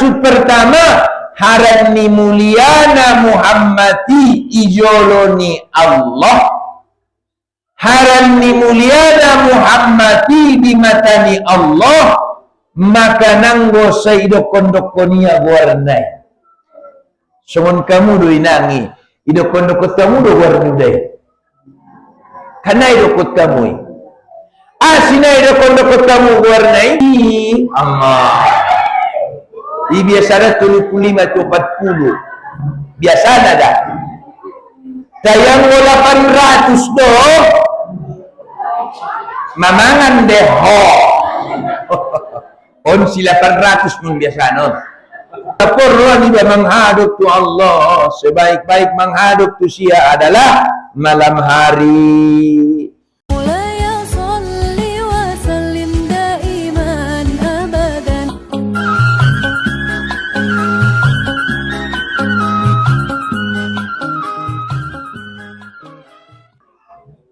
maksud pertama haran ni muliana Muhammadi ijoloni Allah, haran ni muliana Muhammadi di matani Allah, maka nanggo saidokon-dokonia warnai. Songon kamu do inangi, idokon-dokot kamu do warnai. Karena idokot kamu. Asina idokon-dokot kamu warnai. Allah. Di biasa ada 35 atau 40. Biasa ada. Tayang 800 do. Mamangan deh ho. On si 800 mung biasa non. Quran iba menghadap tu Allah, sebaik-baik menghadap tu sia adalah malam hari.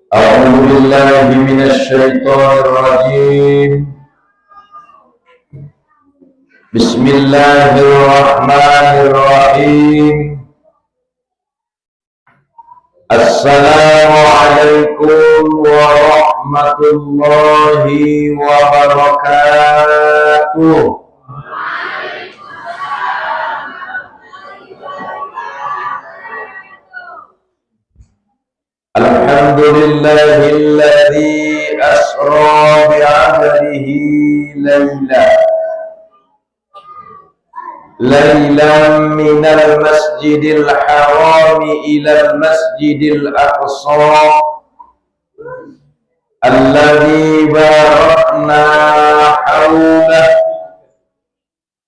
A'udzu billahi minasy syaithanir rajim. Bismillahirrahmanirrahim. Assalamualaikum warahmatullahi wabarakatuh. Alhamdulillahilladzi asra bi'abdihi laylan minal masjidil harami ilal masjidil aqsa alladzi barakna hawlah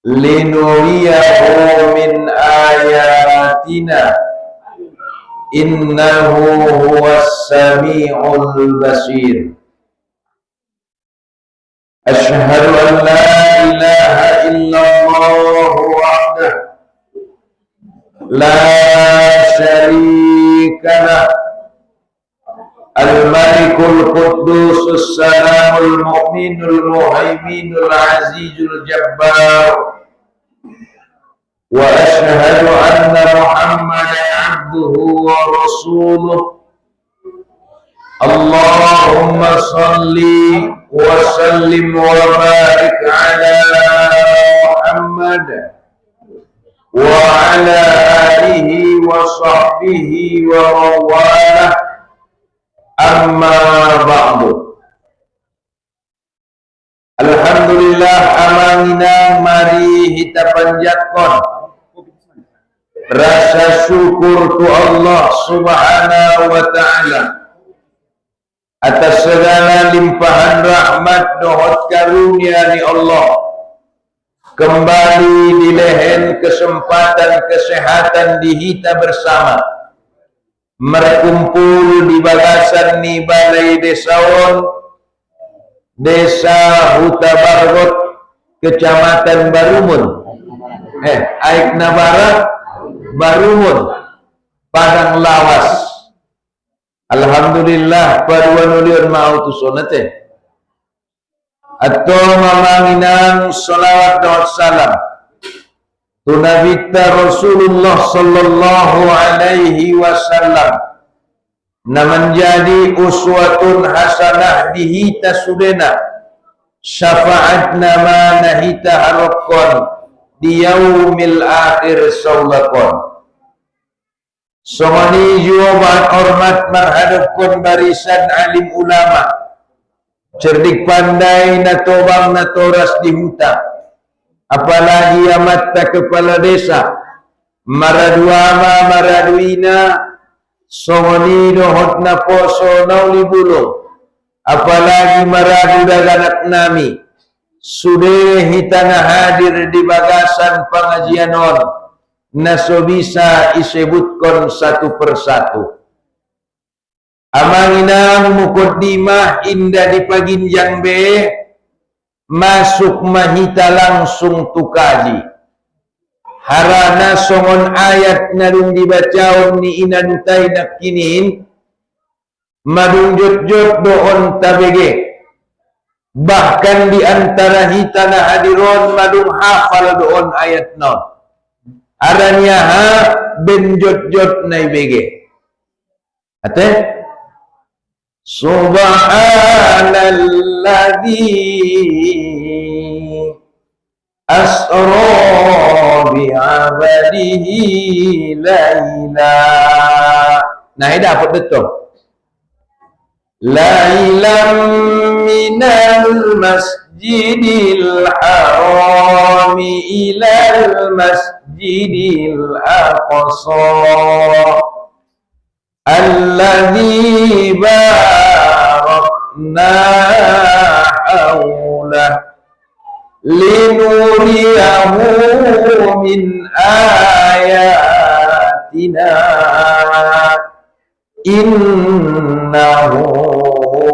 linuriyahu min ayatina innahu huwas sami'ul basir. Asyhadu an la ilaha illallah wahdah la syarika lah, al-malikul quddusus salamul mu'minul muhaiminul azizul jabbar. Wa asyhadu anna Muhammadan abduhu wa rasuluh. Allahumma salli wa sallim wa barik ala Muhammad wa ala alihi wa sahbihi wa mawalah, amma ba'du. Alhamdulillah, amanina mari kita panjatkan rasa syukur tu Allah subhanahu wa ta'ala atas segala limpahan rahmat dohot karunia ni Allah. Kembali dilehen kesempatan kesehatan di kita bersama berkumpul di bagasan ni balai desaon Desa Huta Bargot, Kecamatan Barumun, Aikna Barat, Barumun, Padang Lawas. Alhamdulillah paduan uliun mau tu sonate. Atau mamanginang salawat dan salam tu Nabi Rasulullah sallallahu alaihi wasallam na menjadi uswatun hasanah dihita sudena syafaatna ma nahita harokon di yaumil akhir saulakon. Somani jawaban hormat marhadapkan barisan alim ulama cerdik pandai na tobang na toras di huta, apalagi amat ta kepala desa maraduama maraduina somani dohot na poso nauli bulong, apalagi maradu daganak nami sudah hitana hadir di bagasan pengajian on naso bisa isebutkan satu persatu. Amanginang mukaddimah indah di paginjang be masuk mahita langsung tukaji harana songon ayat narung dibacaon ni inanutai nakinin madungjot-jot doon tabege Bahkan di antara hitana hadiron madung hafal doon ayat non. Aranya ha benjot-jot nai bege. Ate Subhanalladzi asra bi'abadihi laila. Nah, ini dapat betul. Lailam minal masjidil harami ilal masjidil aqsa alladzi barakna hawlah linuriyahu min ayatina innahu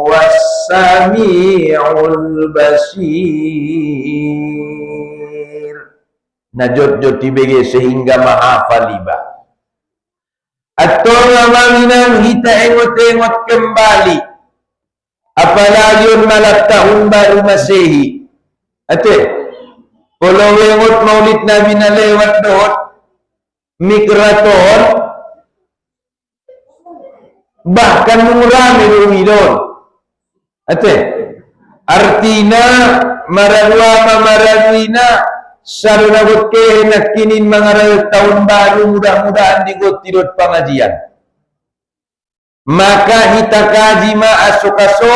was-sami'ul basir. Najot-jot tibege sehingga mahafaliba. Atau ngamanginang kita engot-engot kembali. Apalagi malam tahun baru Masehi. Ate, kalau engot maulid Nabi na lewat doon, migraton, bahkan murami doon. Ate, artina maradwina sarunagot ke nakinin mga tahun baru mudah-mudahan digot tidot pengajian. Maka hitakaji asok-aso,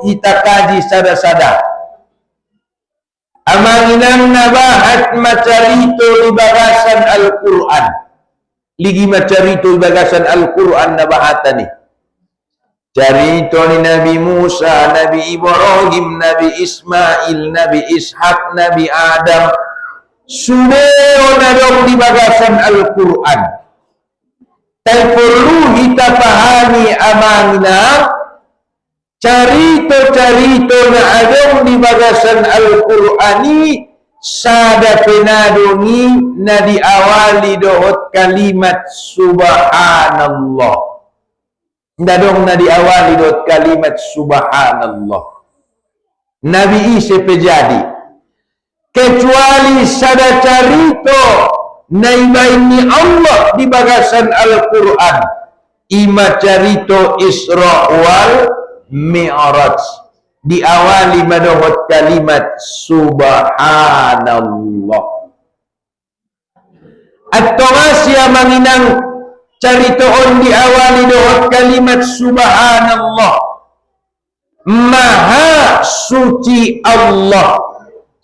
hitakaji sada-sada. Amanginang nabahat macarito di bagasan Al-Quran. Ligi macarito di bagasan Al-Quran nabahatan ni. Carito ni Nabi Musa, Nabi Ibrahim, Nabi Ismail, Nabi Ishak, Nabi Adam. Sudah nadong di bagasan Al-Quran. Tak perlu kita pahami amanginang carito-carito na adong di bagasan Al-Qur'ani sada penadungi na diawali dohot kalimat subhanallah. Nadong na diawali dohot kalimat subhanallah. Nabi Isa pejadi. Kecuali sada carito na ibaini Allah di bagasan Al-Qur'an. Ima carito Isra wal Mi'raj diawali madohot kalimat subhanallah. Atau masih manginang caritoon diawali dohot kalimat subhanallah. Maha suci Allah.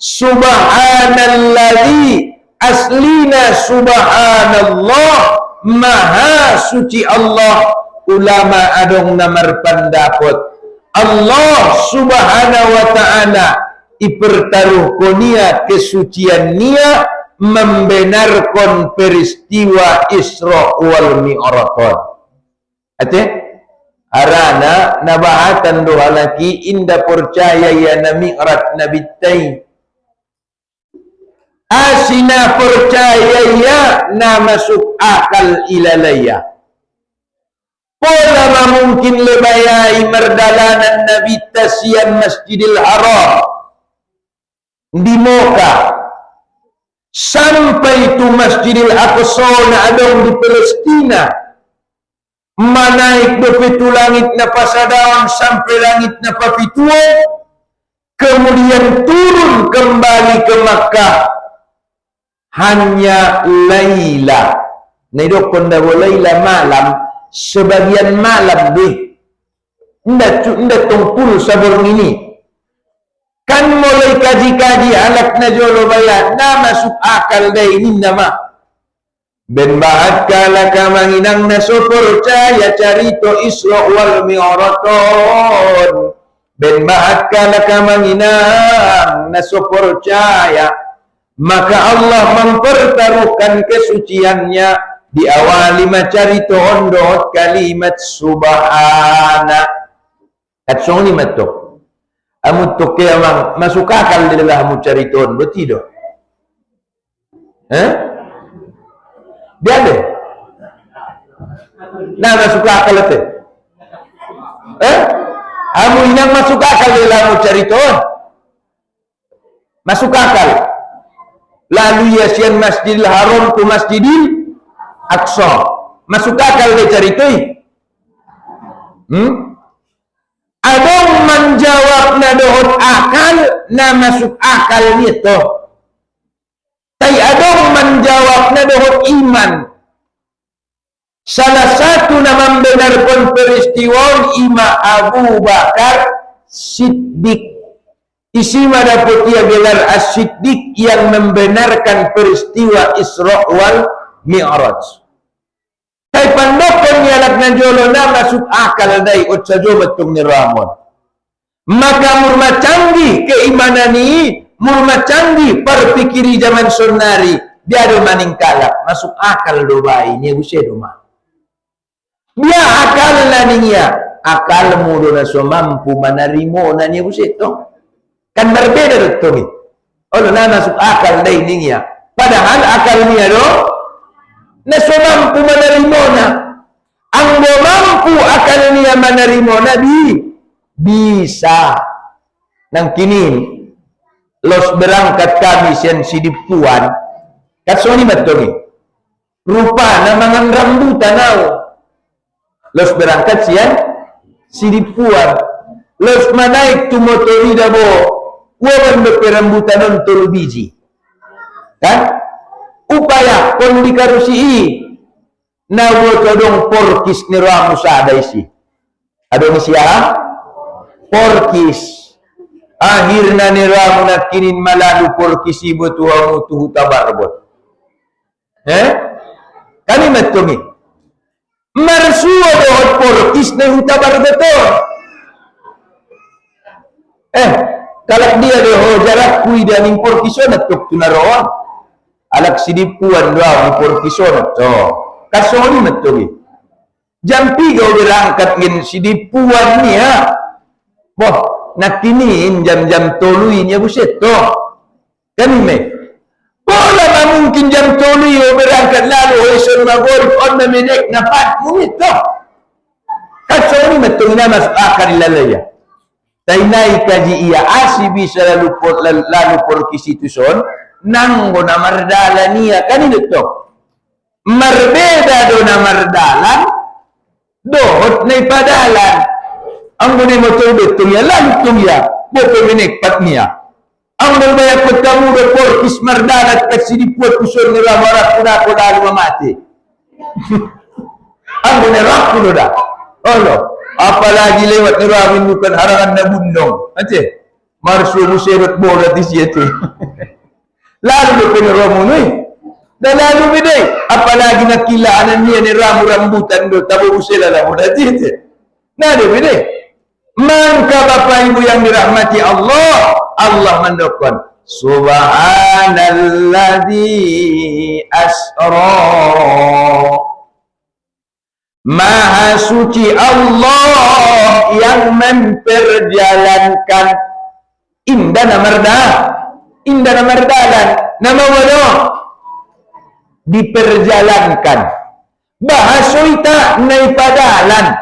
Subhanalladzi aslina subhanallah. Maha suci Allah. Ulama adong namar pendapat Allah subhanahu wa ta'ala ipertaruh konia kesucian nia membenarkan peristiwa Isra wal Mi'raj. Ate arana nabahatan doa laki inda percaya ya na Mi'raj nabi tay asina percaya ya na masuk akal ilalaya. Pola mungkin lebayai merdalanan Nabi Tasian Masjidil Haram di Moka sampai itu Masjidil Aqsa na adong di Palestina manaik bepitu langit na pasadawan sampai langit na papituan kemudian turun kembali ke Makkah hanya Laila nidok kondawo Laila malam sebagian malam deh ndak tungpul sabur ini kan mulai kaji-kaji alat najolo bayar na masuk akal deh ini nama ben bahat kala kamanginang naso percaya carito Isra wal Mi'raj ben bahat kala kamanginang naso percaya maka Allah mempertaruhkan kesuciannya diawali macarito ondot kalimat subhana katsoni matto amu toke amang masuk akal di dalam cariton betido dia deh nah masuk akal te amu inang masuk akal di dalam cariton Masuk akal. Lalu ya sian Masjidil Haram tu Masjidil Aqsa. Masuk akal dia cari tu. Adong menjawab na dohot akal na masuk akal ni tu. Tapi adong menjawab na dohot iman. Salah satu nama membenarkan peristiwa Imam Abu Bakar Siddiq. Isi dapat ia gelar As-Siddiq yang membenarkan peristiwa Isra wal Mi'raj. Tapi pandakan nialak na jolona masuk akal day ut sajo betung ni Ramon. Maka murma canggih keimanan ini, murma canggih perpikiri zaman sonari, dia do maning kalak masuk akal do bayi ni buse do mah. Dia akal naninya, akal mudo na so mampu manarimo na ni buse to. Kan berbeda tu ni. Oh na masuk akal day niya. Padahal akal niya do na so mampu manarimo na. Ang mampu akal niya manarimo na bisa. Nang kini los berangkat kami sian sidipuan. Katsoni betul ni. Rupa na mangang rambutan au. Los berangkat sian sidipuan. Los manaik tu motori dabo. Wawan beperambutan on tolu biji. Kan? Upaya kon dikarusi na wotodong porkis ni ramu sada isi. Adong siya porkis. Akhirna ni ramu nakinin malalu porkis ibu tuhamu tuhu tabarbot. Kami matumi. Marsuwa dohot porkis na hutabarboton. Kalak dia doho jarak kui dan impor kisonat tuk tunaroan. Alak sidipuan doa impor kisonat. So, kasoni matuli. Jam 3 berangkat ngin sidipuan ni ha. Boh, nakinin jam-jam toluinya buset to. Kami me. Bola mungkin jam tolui berangkat lalu eson magol on menek na 4 menit to. Kasoni matuli na masuk akal lalaya. Tainai kaji ia asi bisa lalu porkis itu son nanggo na mardalan ia kan itu to marbeda do na mardalan dohot na ipadalan ang guni mo to betung ya lalu tung ya bope menikpat niya ang berbaya petamu do porkis mardalan kasi dipuat kuson ni ramarak kuna ko dalu mamati ang guni rakuno da Allah. Apalagi lewat neramin bukan harangan na bundong. Ance, marsu muserot bola di situ. Lalu peneramu ni. Dan lalu bide, apalagi nakilaan niya ni ramu rambutan do tabu musela lah muda situ. Nade bide. Maka Bapak Ibu yang dirahmati Allah, Allah mendokon Subhanalladzi asra. Maha suci Allah yang memperjalankan indana mardalan nama wado diperjalankan bahasa ita nai padalan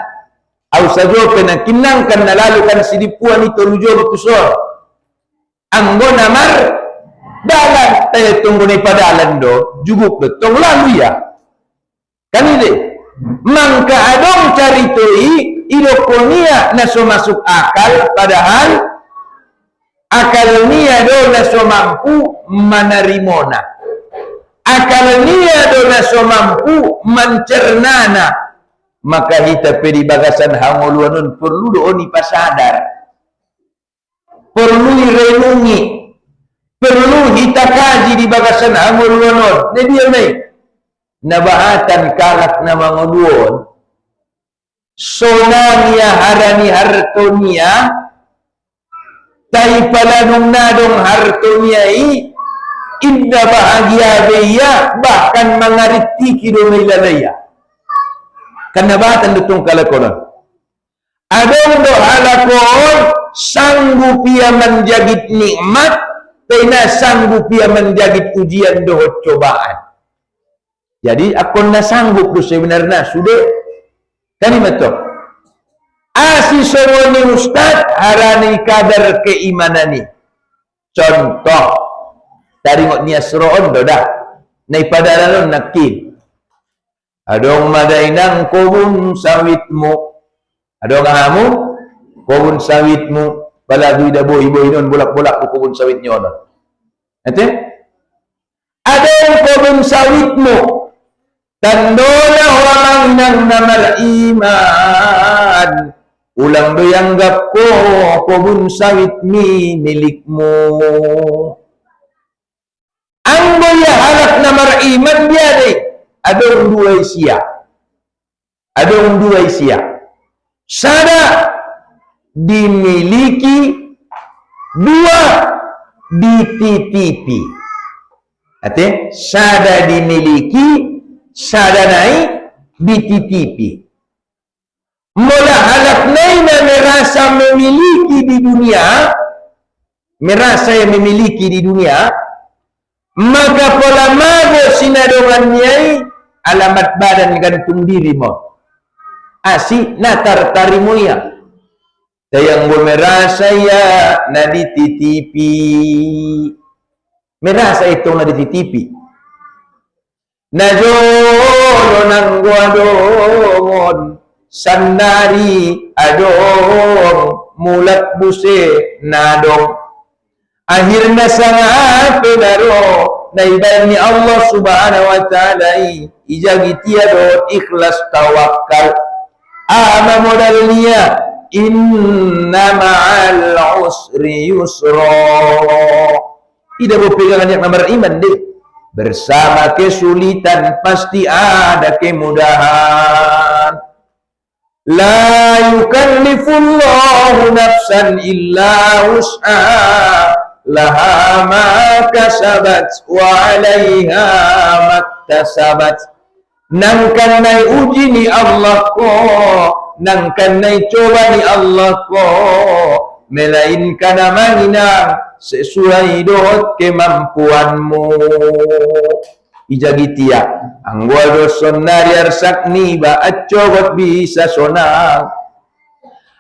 au sajo penakinangkan nalalukan sidipuan itu rujo betusor anggona mardalan tayo tunggu nai padalan do juguk betul lalu ya kan ini. Mangka adong caritoi idokonia naso masuk akal padahal akal niya do naso mampu manarimona akal niya do naso mampu mencernana maka hita pedi bagasan hangoluanon perlu doon ipasadar perlu irenungi perlu hita kaji di bagasan hangoluanon ne dia mai nabahatan kalak na manguduon sonania harani hartonia tay palanong nadong hartonia indah bahagia beya bahkan mengariti kido melalaya kan nabahatan dutong kalakonon adong do halakon sanggup ia menjagit nikmat tena sanggup ia menjagit ujian dohot cobaan. Jadi akon na sanggup tu sebenarnya sudah kan itu. Asi sewani ustad harani kadar keimanan ni. Contoh taringot ni asroon do dah. Nai padalanon nakin. Adong madainang kobun sawitmu. Adong kamu kobun sawitmu. Balagui dah boy non bolak-bolak kobun sawitnya non. Nanti adong kobun sawitmu. Tandola orang nang namal iman. Ulang doyanggap ko kobun sawit mi milikmu. Ang boya halak na mariman dia deh. Adong dua isia. Adong dua isia. Sada dimiliki, dua dititipi. Artinya sada dimiliki, sada naik dititipi. Mula halak na merasa memiliki di dunia, merasa yang memiliki di dunia, maka pola mago sinadongannya alamat badan gantung diri mo. Asik natar tarimu ya. Sayang bo merasa ya na dititipi. Merasa itu na dititipi. Najolo nang guadongon. Sandari adong mulat buse nadong akhirnya sangat penaro naibani Allah subhanahu wa ta'ala ijagi tiado ikhlas tawakal ama modalnya inna ma'al usri yusra. Tidak berpegangan yang nomor iman deh. Bersama kesulitan pasti ada kemudahan. La yukallifullahu nafsan illa wus'aha laha ma kasabat wa 'alaiha maktasabat. Nang kanai uji ni Allah ko, nang kanai coba ni Allah ko, melainkan amanina sesuai dot kemampuanmu. Ijagi tiak anggwado sonari arsak ni ba accogot bisa sonang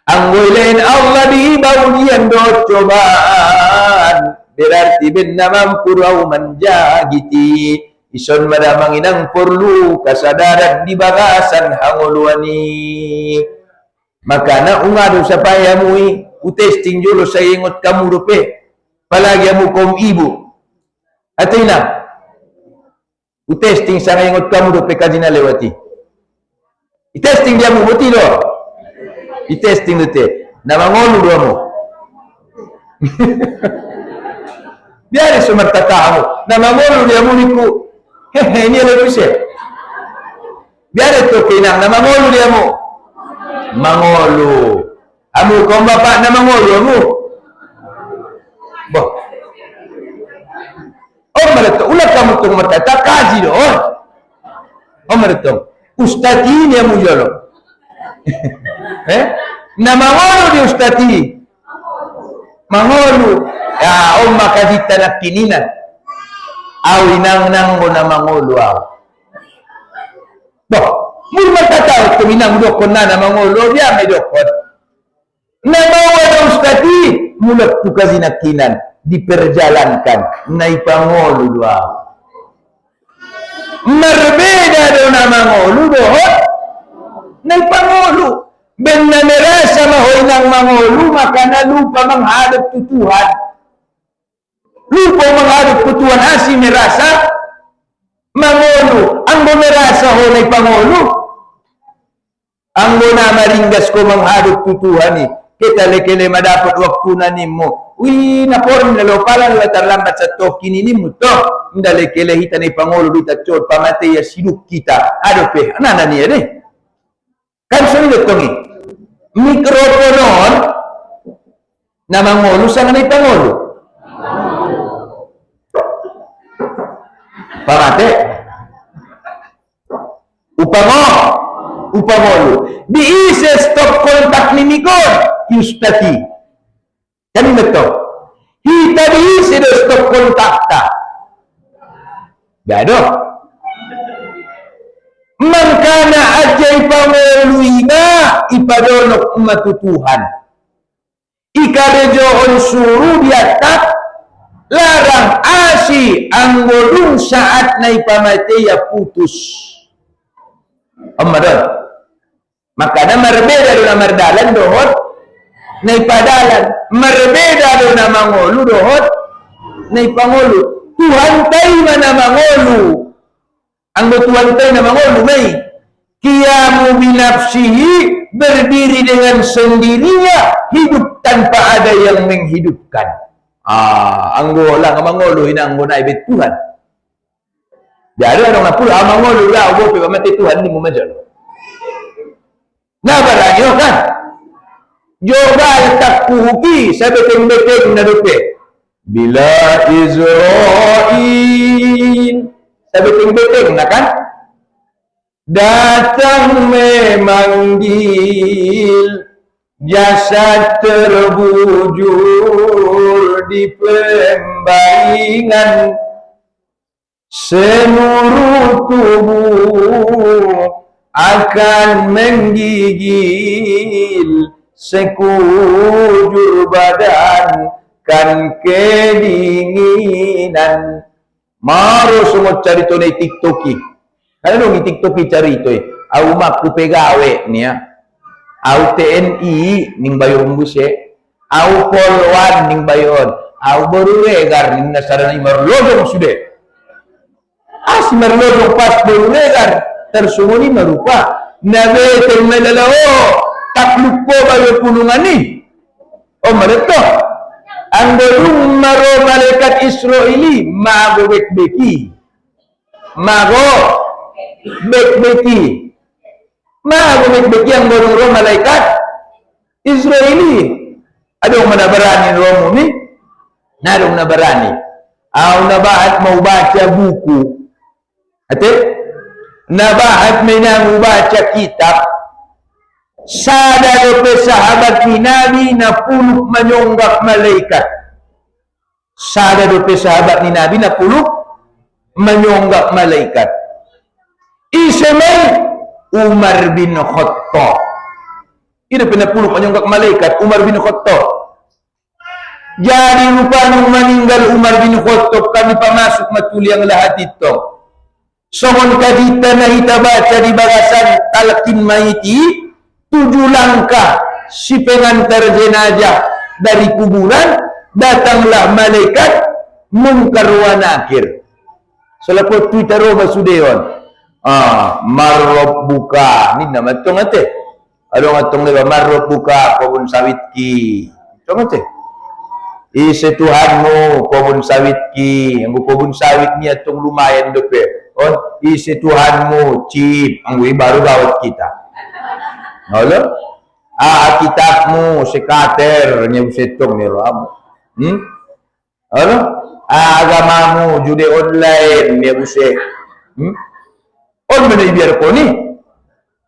anggoy lain Allah di baudian do cobaan berarti benna mampu rau manjagiti ison madamanginang perlu kasadaran di bagasan hangoluani makana ungado sapaya mui utesting julo sa ingot kamu rupe palagi amu kom ibu atina testing sana ingot kamu do pekajina lewati. I-testing dia mu buti do. I-testing dete. Nama ngolu do mu. Biar sumarta kamu. Nama ngolu dia mu niku. Hehe ini lebih se. Biar itu kinang nama ngolu dia mu. Mangolu. Amu kau bapak nama ngolu amu. Boh. Mereka ulah kamu tung mereka kaji do. Mereka ustaz ini yang mujalo. Nama ngolu di ustaz ini. Mangolu. Ya maka ditanak kininan. Aw inang-nang mo nama ngolu aw. Boh, mula tahu tuminang dokon na nama ngolu dia may dokon. Nama ngolu ustaz ini mula tukazinak kinan. Diperjalankan naik pangolu doa. Berbeda do nama ngolu doa. Naik pangolu. Benar merasa mahoinang mangolu maka na lupa menghadap tu Tuhan. Lupa menghadap tu Tuhan asih merasa mangolu. Anggo merasa ho naik pangolu. Anggo na maringgas ko menghadap tu Tuhan ni. Kita lekele madapat waktu nanimu. Wih, naporin na lopalan terlambat sa toki ni mo to. Ndale kele hita ni Pangulo dita chod pamate ya siduk kita. Ado pe, anana niya deh. Kan sunod tongi. Mikrofonon na Mangulo sa ni Pangulo. Pamate. Upangolo. Di isa stop kontak ni Mikon. Yustati. Kan betul. Kita diisi do stop kontakta. Gado. Man kana ajay panguluina ipadonok matutuhan. Ikarejo on suru diatak larang asi anggolung saat nai pamate ya putus. Amadon. Makanya berbeda dengan mardalan dohot nai padalan. Berbeda dengan mangolu dohot nai pangolu. Tuhan tay mana mangolu. Anggo Tuhan tay na mangolu nai. Qiyamu binafsihi, berdiri dengan sendirinya, hidup tanpa ada yang menghidupkan. Anggo lang mangolo hinanggo na ibet Tuhan. Jadi orang na pula mangolo ya ubo pe mati Tuhan ni mumajalo. Na barangyo kan. Jobal takkuki sabe tembeteng na dope. Bila Israil sabe tembeteng na kan. Datang memanggil jasad terbujur di pembaringan, seluruh tubuh akan menggigil, sekujur badan kan kedinginan. Maro semua cari tu di TikToki. Kalau di TikToki cari tu, aku mak ku pegawe ni ya. Au TNI ning bayon buse, au polwan ning bayon, au berulegar ning nasarana marlodong sude. As marlodong pas berulegar tersumuni marupa nabe termelalawo takluk po bayo pulungan ni. Oh mareto. Ang berung maro malaikat Israeli mago beki. Mago beki. Beki yang borong malaikat Israeli. Ada yang mana berani romo ni? Ada yang mana berani? Nabahat mau baca buku. Ate? Nabahat mau baca kitab. Sada dope sahabat ni Nabi na puluk menyonggak malaikat. Sada dope sahabat ni Nabi na puluk menyonggak malaikat. Isemai Umar bin Khattab. Ini penapuluh penyonggak malaikat Umar bin Khattab. Jadi lupa nung meninggal Umar bin Khattab kami pamasuk matuli yang lahat itu. Sohon kadita na kita baca di bagasan talakin maiti 7 langkah si pengantar jenazah dari kuburan, datanglah malaikat Munkar wa Nakir. Selepas Twitter roba sudeon. Marrob buka ni nama tong ate ado ngatong leba marrob buka kobun sawit ki tong ate ise Tuhanmu kobun sawit ki anggo kobun sawit ni atong lumayan dope on ise Tuhanmu cip anggo baru gawat kita halo kitabmu sekater nya setong ni ram halo agamamu jude online ni buse on mana biar ko ni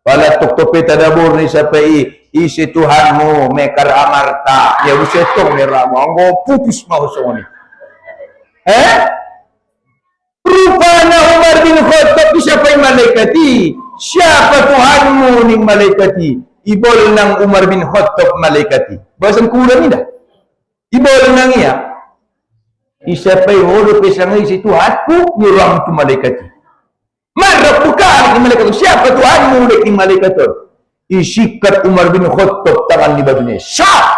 wala tok-tope tadabur ni sapai isi Tuhanmu mekar amarta ya usetong ni ramo anggo putus mau so ni rupana Umar bin Khattab siapa malaikati siapa Tuhanmu ning malaikati ibol nang Umar bin Khattab malaikati bahasan kulang ni dah ibol nang ya isapai hodo pesang isi Tuhanku ni ram tu malaikati. Marah bukan malaikat siapa Tuhanmu lek malaikat tu. Isikat Umar bin Khattab tangan di bajunya. Syah.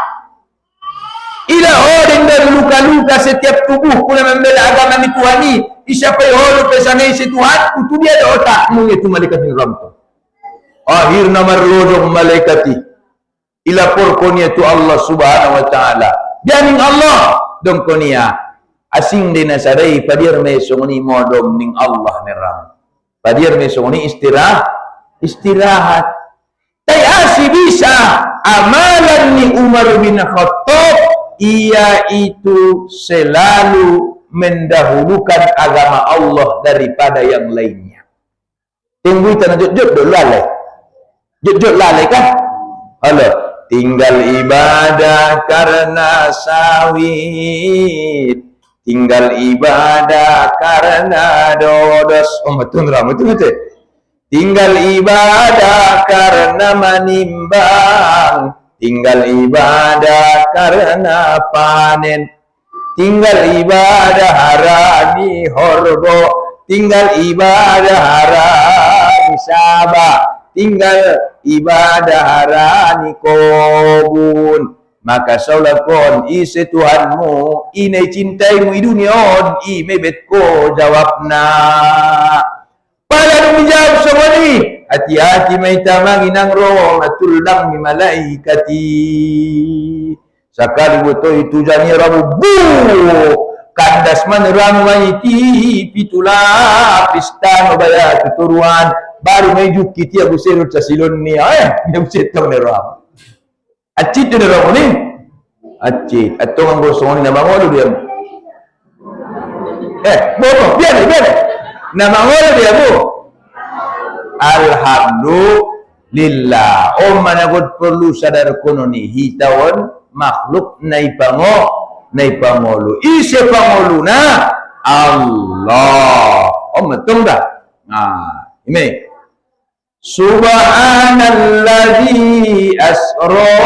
Ila orang dari luka-luka setiap tubuh pula membela agama ni Tuhan ni. Siapa yang pesanai si Tuhan itu dia ada otakmu itu malaikat ni ram tu. Akhirnya marlodong malaikati. Ila porkonia tu Allah Subhanahu wa taala. Janing Allah dong konia. Asing dina sadai padir me songoni modom ning Allah ni ram. Padir mesoni istirahat. Tayasi bisa amalan ni Umar bin Khattab ia itu selalu mendahulukan agama Allah daripada yang lainnya. Tunggu tanah jut lalai. Jut lalai kan? Halo, tinggal ibadah karena sawit. Tinggal ibadah karena dodos. Betul. Tinggal ibadah karena menimbang. Tinggal ibadah karena panen. tinggal ibadah harani horgo, tinggal ibadah harani sabah, tinggal ibadah harani kobun. Maka saulakon isi Tuhanmu, ini cintaimu i dunia, i mebet ko jawabna. Pada menjawab semua ni, hati-hati may tamangi ng rahmatul lang ni malaikati. Sakali betul itu jani rabu bu kandas man ramu iti pitulah pista mabaya tuturuan baru may jukiti aku serut sa silon ni yang setong ni ramu. Acit ni ramu ni. Acit. Atong ang gosong ni namangolo dia. Bobo, biar. Namangolo dia bu. Alhamdulillah. Managot perlu sadar kono ni hitawan makhluk na ipangolo. Isi pangolo na Allah. Betul dah. Ini. Subhanalladzi asra.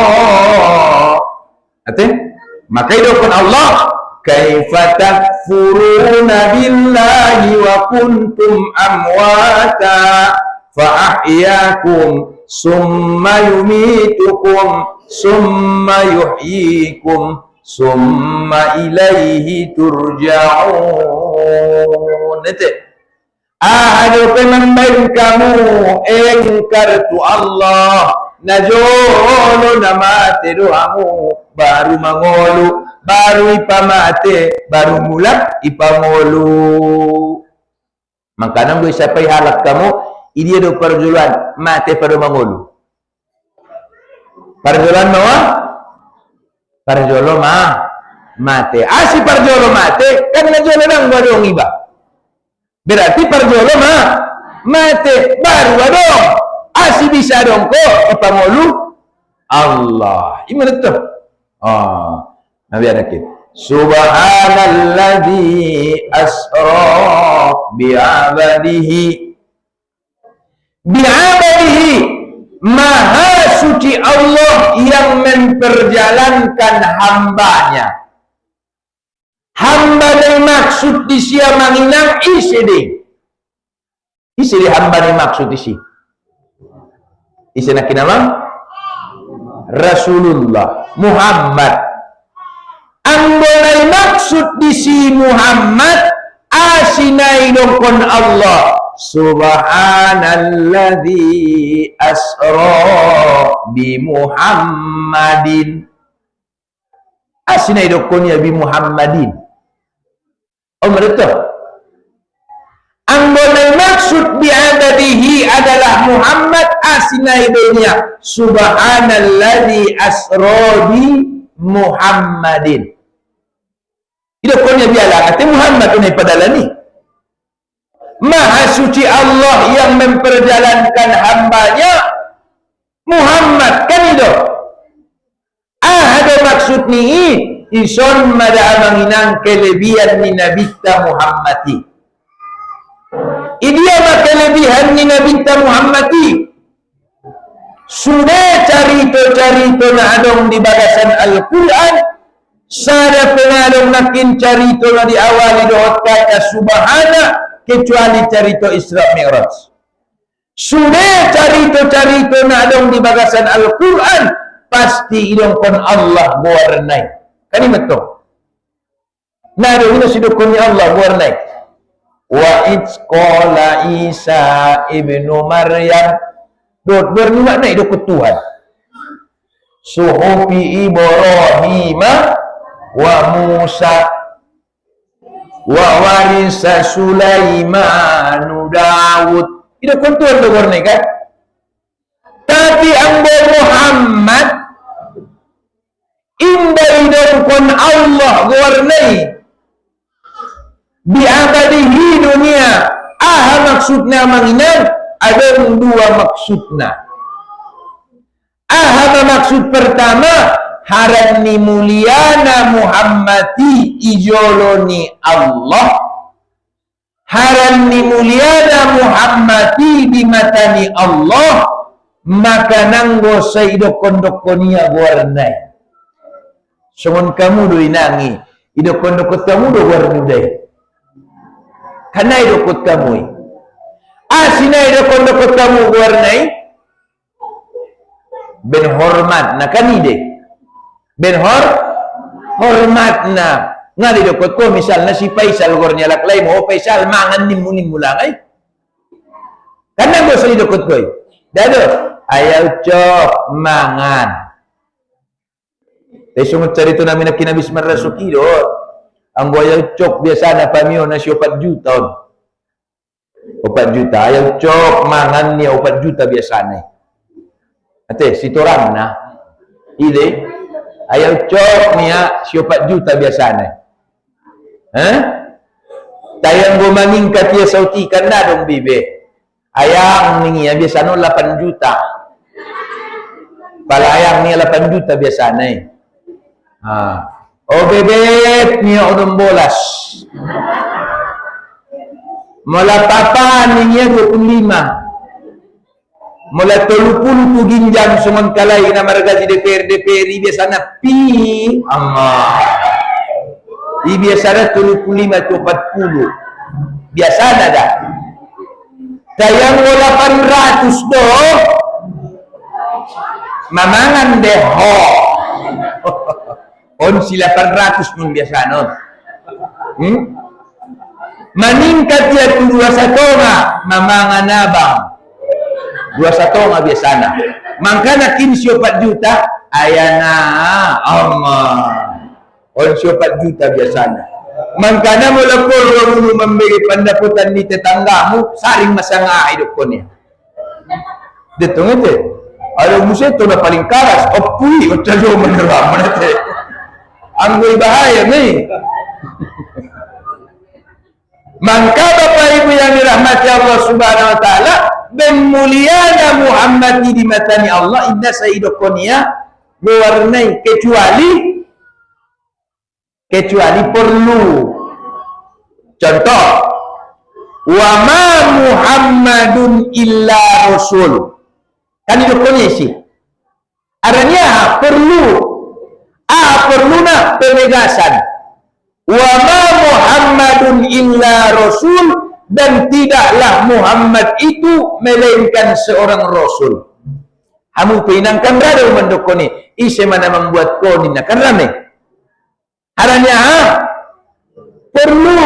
Maka itu pun Allah. Kaifa takfuruna billahi wa kuntum amwata fa ahyakum summa yumitukum summa yuhyikum summa ilaihi turja'un. Ahadu pemambain kamu engkar tu Allah najolo namate doamu baru mangolu baru ipamate baru mulak ipangolu. Maka nang gue siapa halak kamu ini ada perjulan mate pada mangolu. Perjulan mawa perjolo mate asi perjolo mate kan najolo nang badong iba. Berarti perjolo mate baru adong asi bisa dong ko ipangolu Allah. Gimana tuh? Nabi anakit. Subhanalladzi asra bi'abadihi. Maha suci Allah yang memperjalankan hambanya. Hamba yang maksud di sia manginang isi hamba yang maksud isi nak nama Rasulullah Muhammad. Anggonai maksud di si Muhammad asinai dongkon Allah. Subhanalladzi asra bi Muhammadin. Asinai dongkon ya bi Muhammadin. Betul. Anggonai maksud bi'adadihi adalah Muhammad asinai dunia. Subhanalladzi asra bi Muhammadin. Itu konya biala kata Muhammad ini padahal ni. Maha suci Allah yang memperjalankan hambanya Muhammad kan itu. Ada maksud ni ison mada amanginang kelebihan ni Nabi Muhammadi. Ini apa kelebihan ni Nabi Muhammadi? Sudah carito na adong di bagasan Al-Quran, sada pengadong nakin carito na diawali doot kata subhana, kecuali carito Isra Mi'raj. Sudah carito na adong di bagasan Al-Quran, pasti idong kon Allah buarnay. Kalimat to. Nah, ini sidukun Allah buarnay. Wa itzqala Isa ibnu Maryam. Dot bermakna itu Tuhan. Suhufi Ibrahim wa Musa wa warisa Sulaiman Daud. Itu Tuhan berwarna kan? Tapi ambo Muhammad indah idongkon Allah warnai bi'abadihi dunia. Maksudnya manginan ada dua maksudnya. Maksud pertama harani muliana Muhammadi ijoloni Allah. Harani muliana Muhammadi di matani Allah. Maka nanggo saidokon-dokonia warnai. Sungun kamu doi nangi. idokon-dokot kamu do warni dai. Kanai dokot kamu. Asinai dokon-dokot kamu warnai ben hormat na kanide. Ben hormat na ngali dokot ko misalnya si Faisal gornya laklay mo Faisal mangan nimunin mulangay. Kanang go sa dokot ko. Dado ayaw cok mangan. Sungut cerita namin na kinabis marasuki do. Ang ayaw cok biasa na pamio na si 4 juta. 4 juta ayaw cok mangan niya 4 juta biasa na. Ate si Toran na. Ide ayaw cok niya si 4 juta biasa na. Tayang gumangingkat ya sautikan na dong bibe. Ayang niya biasa no 8 juta. Palayang niya 8 juta biasa na. Oh bebek niya odong bolas. Mula papa niya 25. Mula 30 tu ginjam suman kalay na marga si DPR biasa na pi amma. Biasa na 35 to 40. Biasa na dah. Tayang 800 do. Mamangan deh ho. On si 800 nun biasa non. Maningkat ya 21 nga mamangan nabang. 21 nga biasa na. Mangkana 15 4 juta ayana Allah. On 4 juta biasa na. Mangkana mo lang po mo mambili pandaputan ni tetangga mo saring masanga idok ko niya. Dito ngete. Alam mo siya ito na paling karas. Opui o tiyayo maniraman natin. Ang bahaya ni. Mangka Bapak Ibu yang dirahmati Allah Subhanahu wa taala, ben muliana Muhammad di matani Allah inna sayyidukonia mewarnai kecuali perlu. Contoh, wa ma Muhammadun illa rasul. Kan idokonia sih. Aranya perlu perluna penegasan. Wa ma Muhammadun illa rasul, dan tidaklah Muhammad itu melainkan seorang rasul. Kamu pinangkan rada mendokoni ise mana membuat kau ninakan rame. Haranya perlu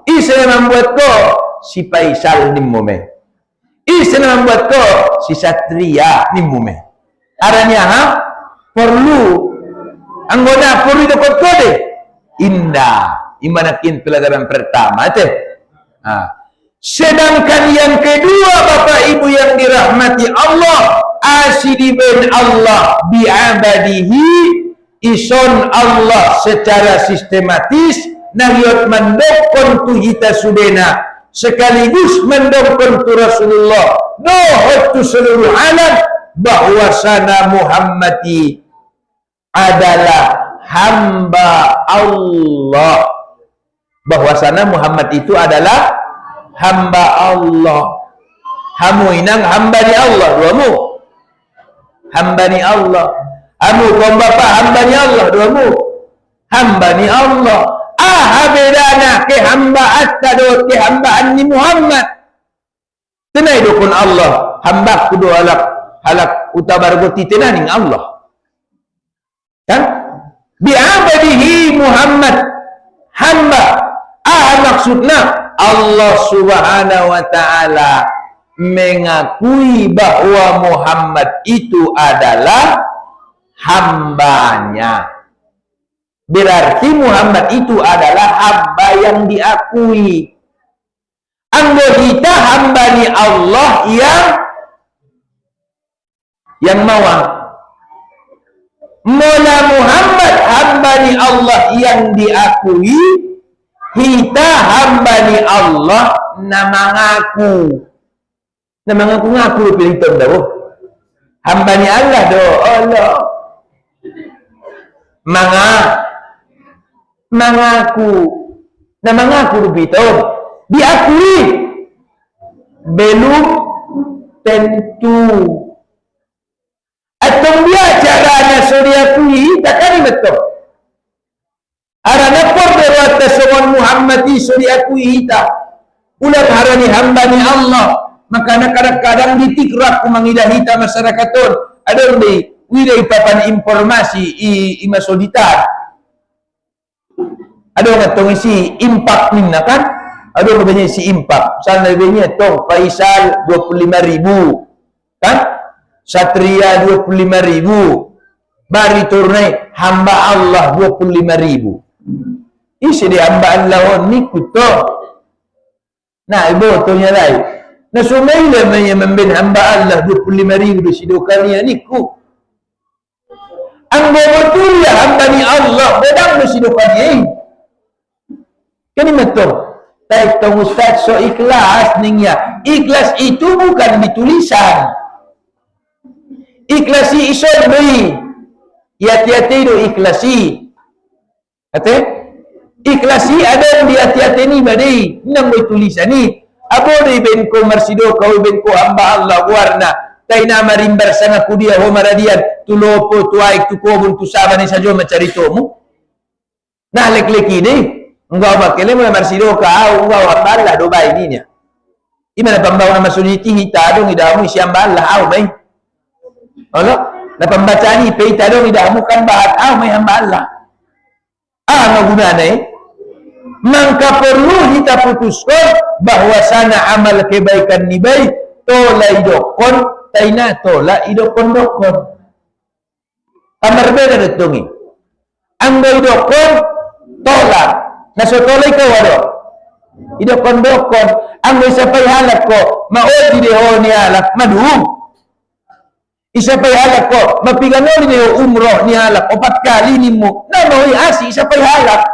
ise membuat kau si Faisal nimume. Ise membuat kau si Satria nimume. Haranya perlu anggota perlu dapat kode indah imanakin pelajaran pertama teh. Sedangkan yang kedua Bapak Ibu yang dirahmati Allah, asidi ben Allah bi'abadihi, ison Allah secara sistematis nahyot mendokon tu hita sudena sekaligus mendokon tu Rasulullah dohot tu seluruh alam bahwasana Muhammadi adalah hamba Allah. Bahwasana Muhammad itu adalah hamba Allah. Hamu inang hamba ni Allah duamu. Hamba ni Allah. Hamu kaum bapa hamba ni Allah duamu. Hamba ni Allah. Bedana ke hamba attado ke hamba ni Muhammad. Tenai dukun Allah. Hamba kudu halak utabar goti tenaning Allah. Kan? Bi'abadihi Muhammad hamba. Maksudnya Allah Subhanahu wa ta'ala mengakui bahwa Muhammad itu adalah hambanya. Berarti Muhammad itu adalah hamba yang diakui. Anggota hamba ni Allah yang mawang. Mula Muhammad hamba ni Allah yang diakui, kita hamba ni Allah nama ngaku. Nama ngaku pilih tahu. Hamba ni Allah do Allah. Mengaku. Nama ngaku begitu. Diakui. Belum tentu. Atau dia caranya sudah diakui, tak kali betul. Arana por berwata sowan Muhammad isuri aku hita. Ulang harani hamba ni Allah. Maka kadang-kadang ditikrak kumangidah hita masyarakat ada di wilayah papan informasi i masoditan. Ada ngatong isi impak minna kan? Ada banyak isi impak. Sana lebihnya tong Faisal 25.000 kan? Satria 25.000. Bari turnai hamba Allah 25.000. Isi di hamba Allah ni kuto. Nah, ibu tunya lain. Nah, sumaila memben hamba Allah 25.000 di sidokania niku. Ang betul ya hamba ni Allah bedang di sidokania. Kan betul. Tapi tong ustaz so ikhlas ningya. Ikhlas itu bukan ditulisan. Ikhlasi iso beri. Hati-hati do ikhlasi. Kata? Ikhlasi ada di hati-hati ni badai. Nang boleh tulisan ni. Abo di ben ko marsido kau ben ko hamba Allah warna. Taina marimbar sana kudia ho maradian. Tulopo tuaik tu kobun tu saban ni sajo macaritomu. Nah lek-leki ni. Engkau bakele mo marsido kau engkau hamba Allah do bai ni nya. Imana pambau nama suniti hita dong idamu isi hamba Allah au bai. Allah na pembacaan ni peita dong idamu kan bahat au mai hamba Allah. Gunanya maka perlu kita putuskan bahwasana amal kebaikan ni baik tola idokon taina tola idokon dokon amar beda detungi anggo idokon tola naso tola ikaw wado idokon dokon anggo isapay halak ko maodi deho ni halak maduhum isapay halak ko mapiganoli deho umroh ni halak 4 kali ni mo na maui asi isapay halak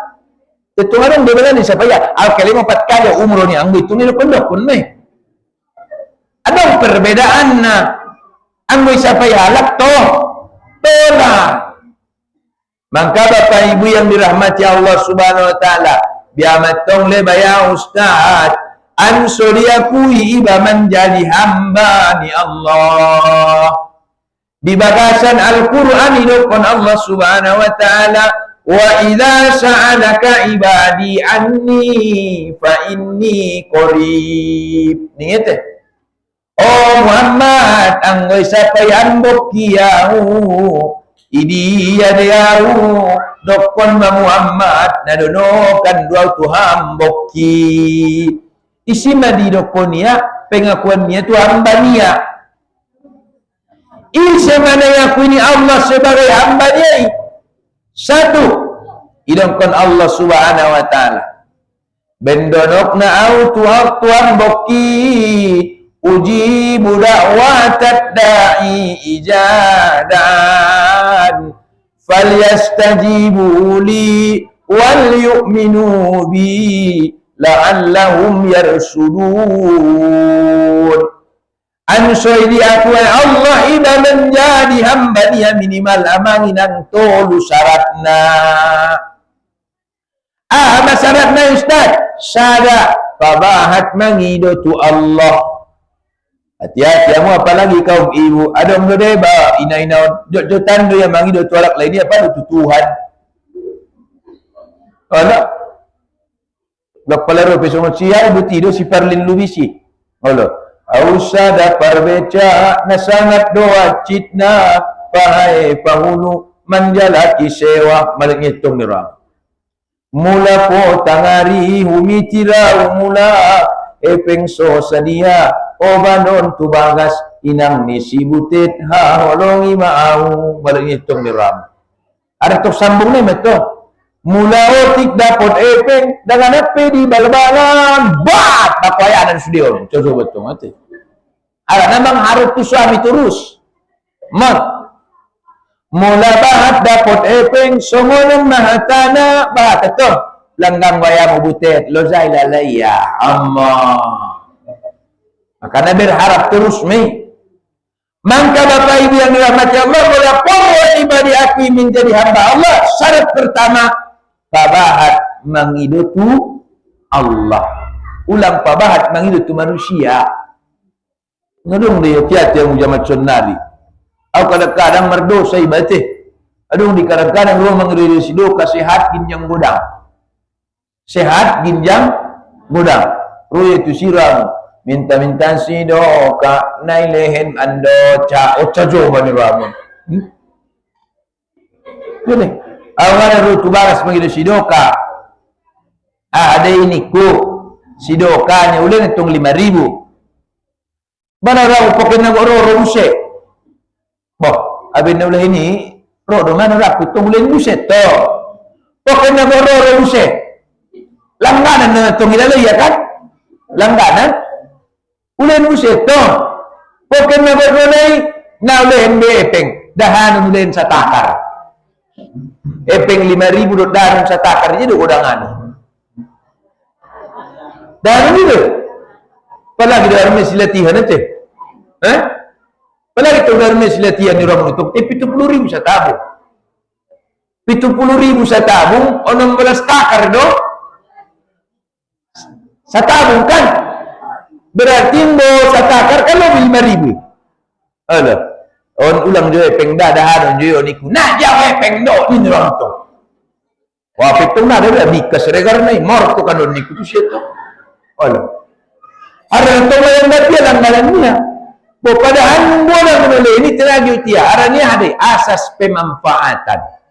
itu orang dia bilang ni siapa ya? Al-Kalim 4 kali umroh ni anggo itu ni dokon ni. Ada perbedaan na anggo siapa ya halak tola. Maka Bapak Ibu yang dirahmati Allah Subhanahu wa taala, biamatong lebaya ustaz, ansuriakui iba menjadi hamba ni Allah. Di bagasan Al-Qur'an idokon Allah Subhanahu wa taala wa idza sa'alaka ibadi anni fa inni qarib. Ningete. Oh Muhammad anggoy sapay ambok kiyahu. Idi yadeyahu dokon ma Muhammad nadonokan dua tu hambok ki. Isi madi dokonia pengakuan niya tu hamba niya. Isa mana yakuni Allah sebagai hamba niya. Satu, idongkon Allah Subhanahu wa taala. Bendonok na au tuhan boki uji budak watat da'i ijadan falyastajibu li wal yu'minu bi la'allahum yarsudun. Ansoi di aku Allah ida menjadi hamba dia minimal amani nang tolu syaratna. Apa syaratna Ustaz? Syarat pabahat mangido tu Allah. Hati-hati kamu apalagi kaum ibu. Ada mende ba ina-ina do tanda yang mangido tu alak lain ni apa tu Tuhan. Allah. Lapalaro pesong sia ibu tido si Parlin Lubisi. Allah. Ausada parbeca na sangat doa citna pahai pahulu manjalaki sewa malik ngitong nira mula po tangari humitira mula epeng so sadia obanon tubagas inang nisibutit ha holongi maau malik ngitong nira ada tok sambung ni meto mula otik dapot epeng dengan ape di bal-balan bat pakoyan dan studio coba betul mati ada namang harus tu suami terus mak mula bahat dapot epeng songonang mahatana bahat itu langgang waya mubutet lozai lalaya amma makanya berharap terus mi maka Bapak Ibu yang dirahmati Allah boleh power ibadi aku menjadi hamba Allah syarat pertama pabahat mengidutu Allah ulang pabahat mengidutu manusia ngadung dia tiap yang ujamat sunnari. Aku kadang-kadang merdosa ibadah. Aduh dikarenakan ruang mengiri sidoka sehat ginjang godang. Sehat ginjang godang. Ruye itu siram minta-minta sidoka nailehen ando ca oca jo bani ramun. Jadi awalnya ru tubaras mengiri sidoka. Ada ini ku sidokanya ulen hitung 5.000. Bana raw pokin nagoro use. Boh, abin na ulah ini rodo mana rak hitung ulen use to. Pokin nagoro use. Langganan na tong ilalay ya kan? Langganan ulen use to. Pokin nagoro na ulen epeng dahan ulen sa takar. Epeng 5.000 dot dahan sa takar jadi udangan. Dan ini tuh, apalagi dalam mesilatihan itu, apalagi itu dalam mesilatihan di orang itu, 70.000 saya tabung, 70.000 saya tabung, 16 takar do, saya tabung kan, berarti mau saya takar kan lebih 5.000, ada, on ulang juga pengda dahan juga niku, nah jauh pengdo ini orang itu, wah itu nada dia bikas regar nih, mor tu kan on niku tu siapa. Allah. Ada yang dia langgarannya. Padahal boleh menolak ini terlagi utia. Arahnya ada asas pemanfaatan.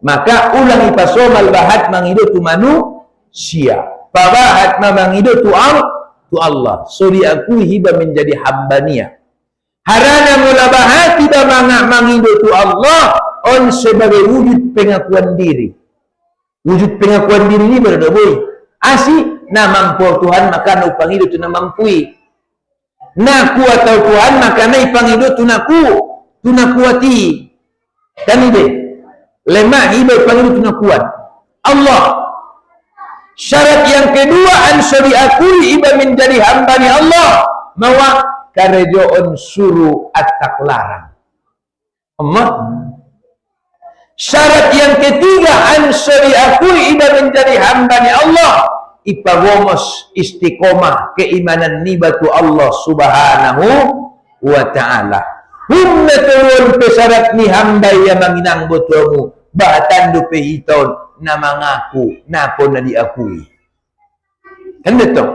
Maka ulang ipasomal bahat mangido tu manusia. Pabahat mangido tu Allah. So diakui hiba menjadi hambania. Harana mula bahat hiba mangido tu Allah on sebagai wujud pengakuan diri. Wujud pengakuan diri ini berada boy. Asih na mampu Tuhan maka na upang hidup tu na mampui. Na kuat atau Tuhan maka na ipang hidup tu na kuati. Dan ini lemah hidup ipang hidup tu na kuat. Allah. Syarat yang kedua ansur diakui iba menjadi hamba ni Allah. Mawa karejoon suruh atak larang. Allah. Syarat yang ketiga ansur diakui iba menjadi hamba-Nya Allah ipagomos istiqomah keimanan nibatu Allah subhanahu wa ta'ala. Humna turun pesyarat ni hamba yang menginang botomu bahatan dupe hiton na mengaku napo na diakui. Kan betul?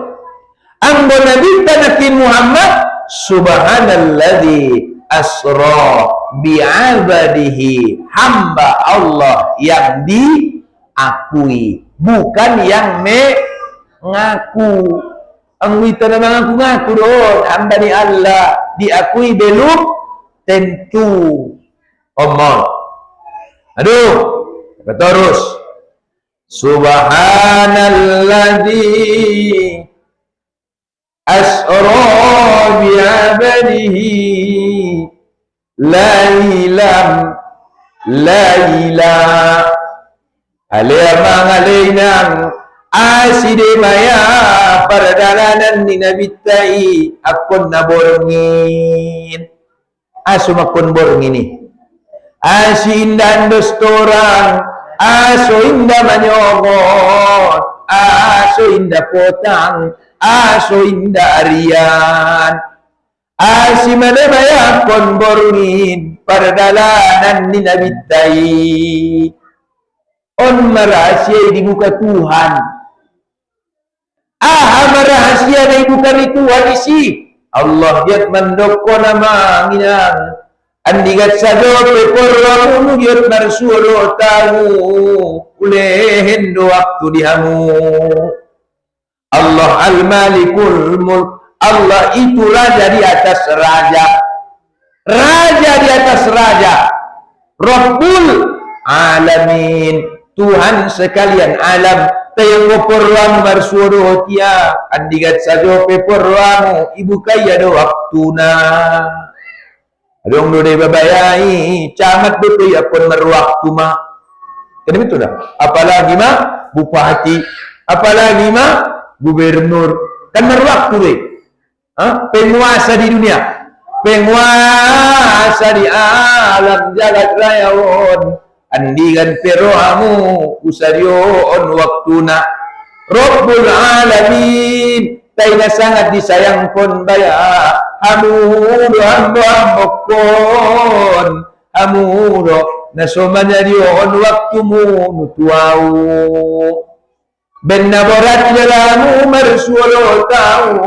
Ang Nabi Nabi Muhammad subhanalladzi asra bi'abadihi, hamba Allah yang diakui, bukan yang mengaku. Ang wita na mengaku-ngaku doon, hamba ni Allah diakui belum tentu. Omong. Aduh, terus. Subhanalladzi asra bi'abadihi lailam laila alayamang alaynang aside maya perdalanan ni Nabi Tai akon naborngin asumakon borngin ni asindan dostorang aso inda manyogot aso inda potang aso inda arian asimane maya kon borngin perdalanan ni Nabi Tai on merahasia di muka Tuhan. Merahasia di muka Tuhan isi Allah yat mandoko nama nginang andigat sado peporramu yat marsulo tahu ulehen do waktu dihamu. Allah al-malikul mulk, Allah itu raja di atas raja, raja di atas raja, Rabbul alamin, Tuhan sekalian alam. Tayang ngoporwang marsuodo hotia andigat sajo peporwamu ibu kaya do waktuna adong do de babayai camat betul apun merwaktu ma kan itu dah. Apalagi mah bupati, apalagi mah gubernur, kan merwaktu deh. Penguasa di dunia, penguasa di alam jagat rayawon andigan peroamu usario on waktuna Rabbul alamin taina sangat disayang kon baya hamu hambokon hamudo nasomanya dion waktumu nutuau benaborat lalamu marsuolo tahu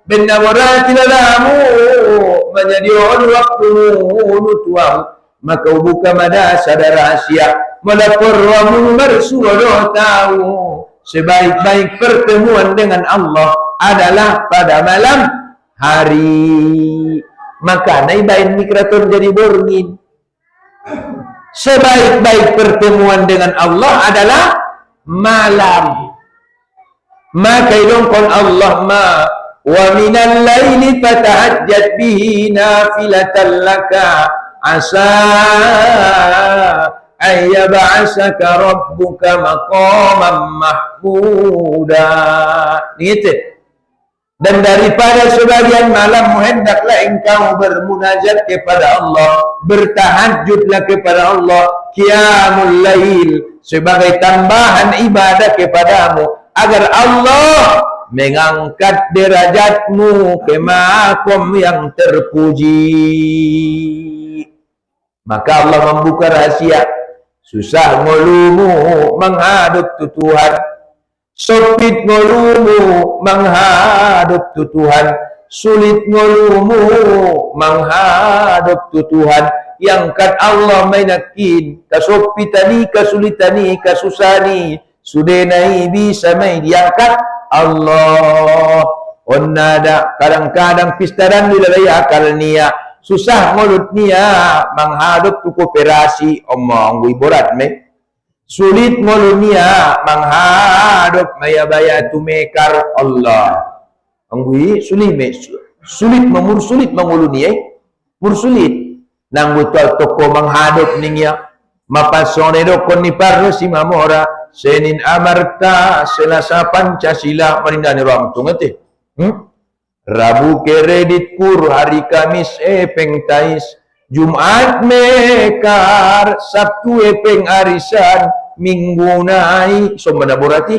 benaborat lalamu menjadion waktumu nutuau maka buka mana sadar rahasia melapor wamu marsuolo tahu sebaik-baik pertemuan dengan Allah adalah pada malam hari. Maka naibain mikraton jadi borngin. Sebaik-baik pertemuan dengan Allah adalah malam. Maka idongkon Allah ma wa minal laili fatahajjat bihi nafilatan laka asa ayyab'asaka rabbuka maqaman mahmuda. Gitu. Dan daripada sebagian malam hendaklah engkau bermunajat kepada Allah, bertahajudlah kepada Allah, qiyamul lail sebagai tambahan ibadah kepadamu agar Allah mengangkat derajatmu ke maqam yang terpuji. Maka Allah membuka rahasia. Susah ngolumu menghadap tu Tuhan, sempit ngolumu menghadap tu Tuhan, sulit ngolumu menghadap tu Tuhan. Yang kan Allah mainakin kasopitani kasulitani kasusani sudenai bisa main diangkat Allah. Onnada kadang-kadang pistaran dilalai akal niya susah mulut niya menghadap tu kooperasi omong ibarat me sulit mulut niya menghadap maya-baya tu mekar Allah anggui sulit me sulit mengulu niya mursulit nang betul toko menghadap niya mapasone dokon ni parno si mamora Senin Amarta Selasa Pancasila marindani ruang tungete Rabu keredit kur, hari Kamis pengtais, Jumat mekar, Sabtu peng arisan, Minggu nai, sombana borati.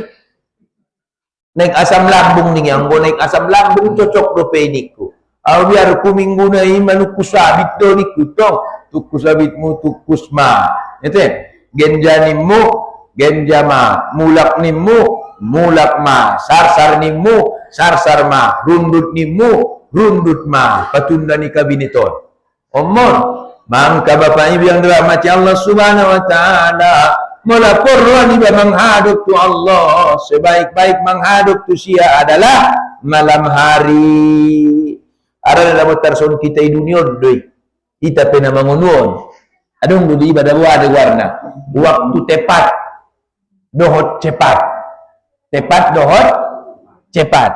Naik asam lambung nih, yang naik asam lambung cocok do peniku. Au biar ku minggu nai manuku sabit do niku tong, tuku sabitmu tukus ma. Itu genjanimu, genjama, mulak nimu. Mulak ma, sarsar nimu, sarsar ma, rundut nimu, rundut ma, patunda ni kabiniton. Omon, mangka bapak ibu yang dirahmati Allah Subhanahu wa taala, melapor ni menghadap tu Allah, sebaik-baik menghadap tu sia adalah malam hari. Ada dalam terson kita di dunia doi. Kita pernah mengunuon. Adung dulu ibadah ada warna. Waktu tepat, dohot cepat. Cepat dohot cepat.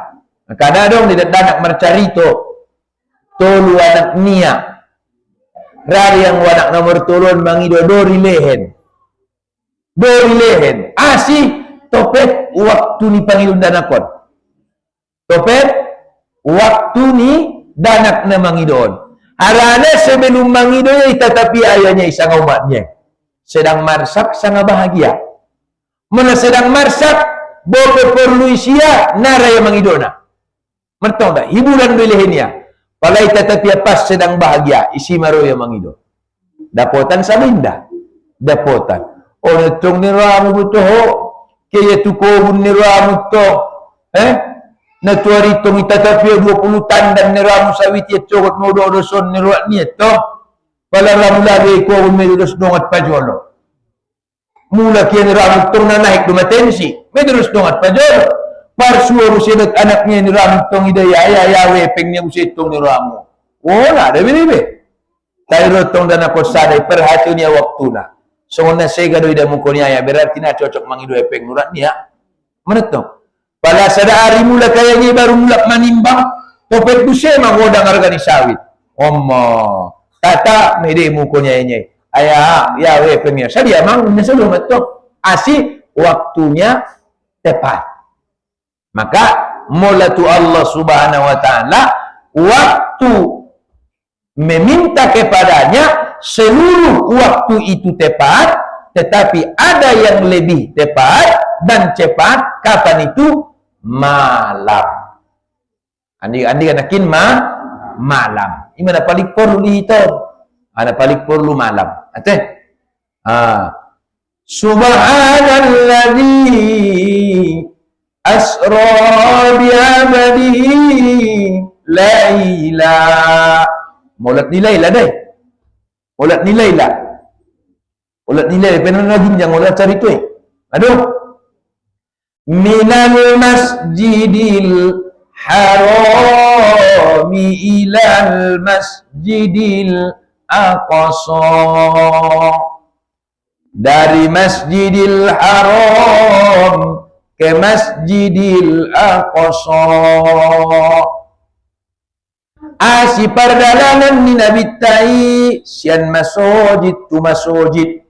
Kadang dong tidak anak mercarito tolu anak nia rari yang anak nomor turun mangido dori lehen asih topet waktu ni pangilun danakon topet waktu ni danak na mangidon harana sebelum mangido tetapi ayahnya isang umatnya sedang marsak sangat bahagia mana sedang marsak bope perlu isia naraya mangidona mertong dah hiburan bilehnya palai tetapi pas sedang bahagia isi maroya mangido dapotan saminda dapotan onetong ni ramu buto ho kaya tukobun ni ramu to na tuari tong itatapia 20 tandan ni ramu sawit ya cokot mo do son ni ruat ni to pala ramu lagi ko medos dongat pajolo mula kian ramu tong na naik dumatensi terus dongat pajor parsuo rusidat anaknya ni ramu tong idaya ayawe pengnya usitong ni ramu wala ada bebe tayo tong dana ko sadai perhati niya waktuna so na sega do ida mo ko niya berarti na cocok mangido peng nurat niya menetong pala sada ari mula kaya ni baru mulak manimbang topet duse mangodang harga ni sawit ommo tata mede mo ko niya aya yawe pengnya sadia mang neselo metong asih waktunya tepat. Maka mulatu Allah Subhanahu wa taala waktu meminta kepadanya seluruh waktu itu tepat, tetapi ada yang lebih tepat dan cepat kapan itu malam. Andi kanakin malam. Ini ada paling perlu dihitung. Ada paling perlu malam. Subhanalladzi asra bi'abadihi laila. Maulat ni Laila deh. Maulat ni Laila. Maulat ni Laila pernah lagi jangan maulat cari tu Aduh. Minal masjidil harami ilal masjidil aqsa. Dari Masjidil Haram ke Masjidil Aqsa. Si perjalanan ni Nabi tai sian masjid tu masjid.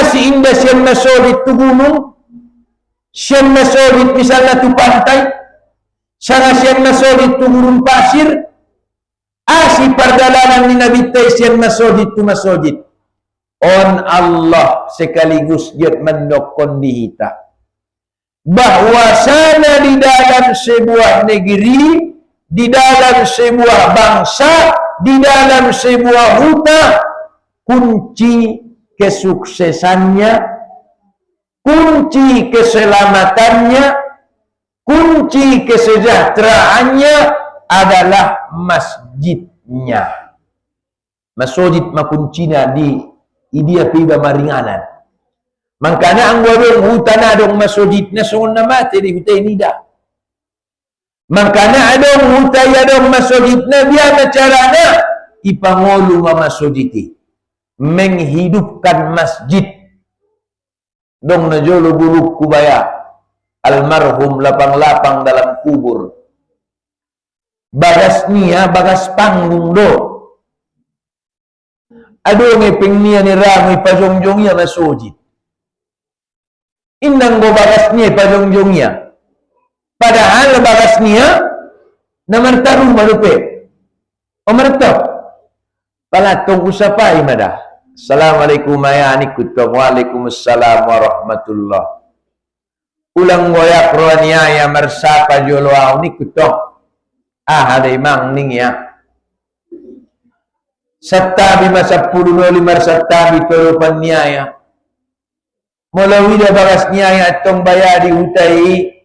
Si indah sian masjid tu gunung. Sian masjid misalnya tu pantai. Sana sian masjid tu gurun pasir. Si perjalanan ni Nabi tai sian masjid tu masjid. On Allah sekaligus dia mendokon dihita bahwasana di dalam sebuah negeri, di dalam sebuah bangsa, di dalam sebuah hutan, kunci kesuksesannya, kunci keselamatannya, kunci kesejahteraannya adalah masjidnya. Masjid makuncinya di dia piba maringanan. Makanya anggo dong hutan adong masjid na sungun na mati di hutan nida. Makanya adong hutan adong masjid na biya carana ipangolu nga masjid menghidupkan masjid. Dong na jolo guluk kubaya almarhum lapang-lapang dalam kubur. Bagas niya bagas panggung do. Aduh ngepeng niya ni ramai pajongjongnya masjid. Indang go bagas niya pajongjongnya. Padahal bagas niya namartarung malupe. Omerto. Palatong usapai madah. Assalamualaikum ayani kutong. Waalaikumsalam warahmatullah. Ulang goyak rohaniya ya mersapa joloaw ni kutong. Ada imang ning ya. Sattabi masapuluh limar sattabi toropan niyaya. Mula wida bagas niyaya atong bayadi hutai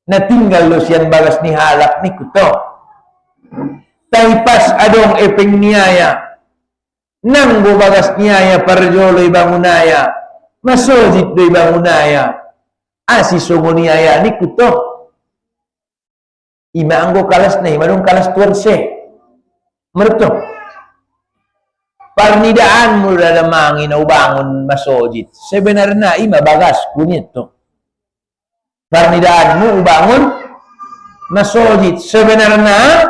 na tinggal lo siyan bagas ni halak ni kuto. Taipas adong epeng niyaya. Nanggo bagas niyaya parjolo ibangunaya. Masojit do ibangunaya. Songo niyaya ni kuto. Ima anggo kalas na imadong kalas tuan se. Merto. Parnidaan mo lalamang inaubangon masjid. Sebenarnya ima bagas kunito. Parnidaan mo ubangon masjid. Sebenarnya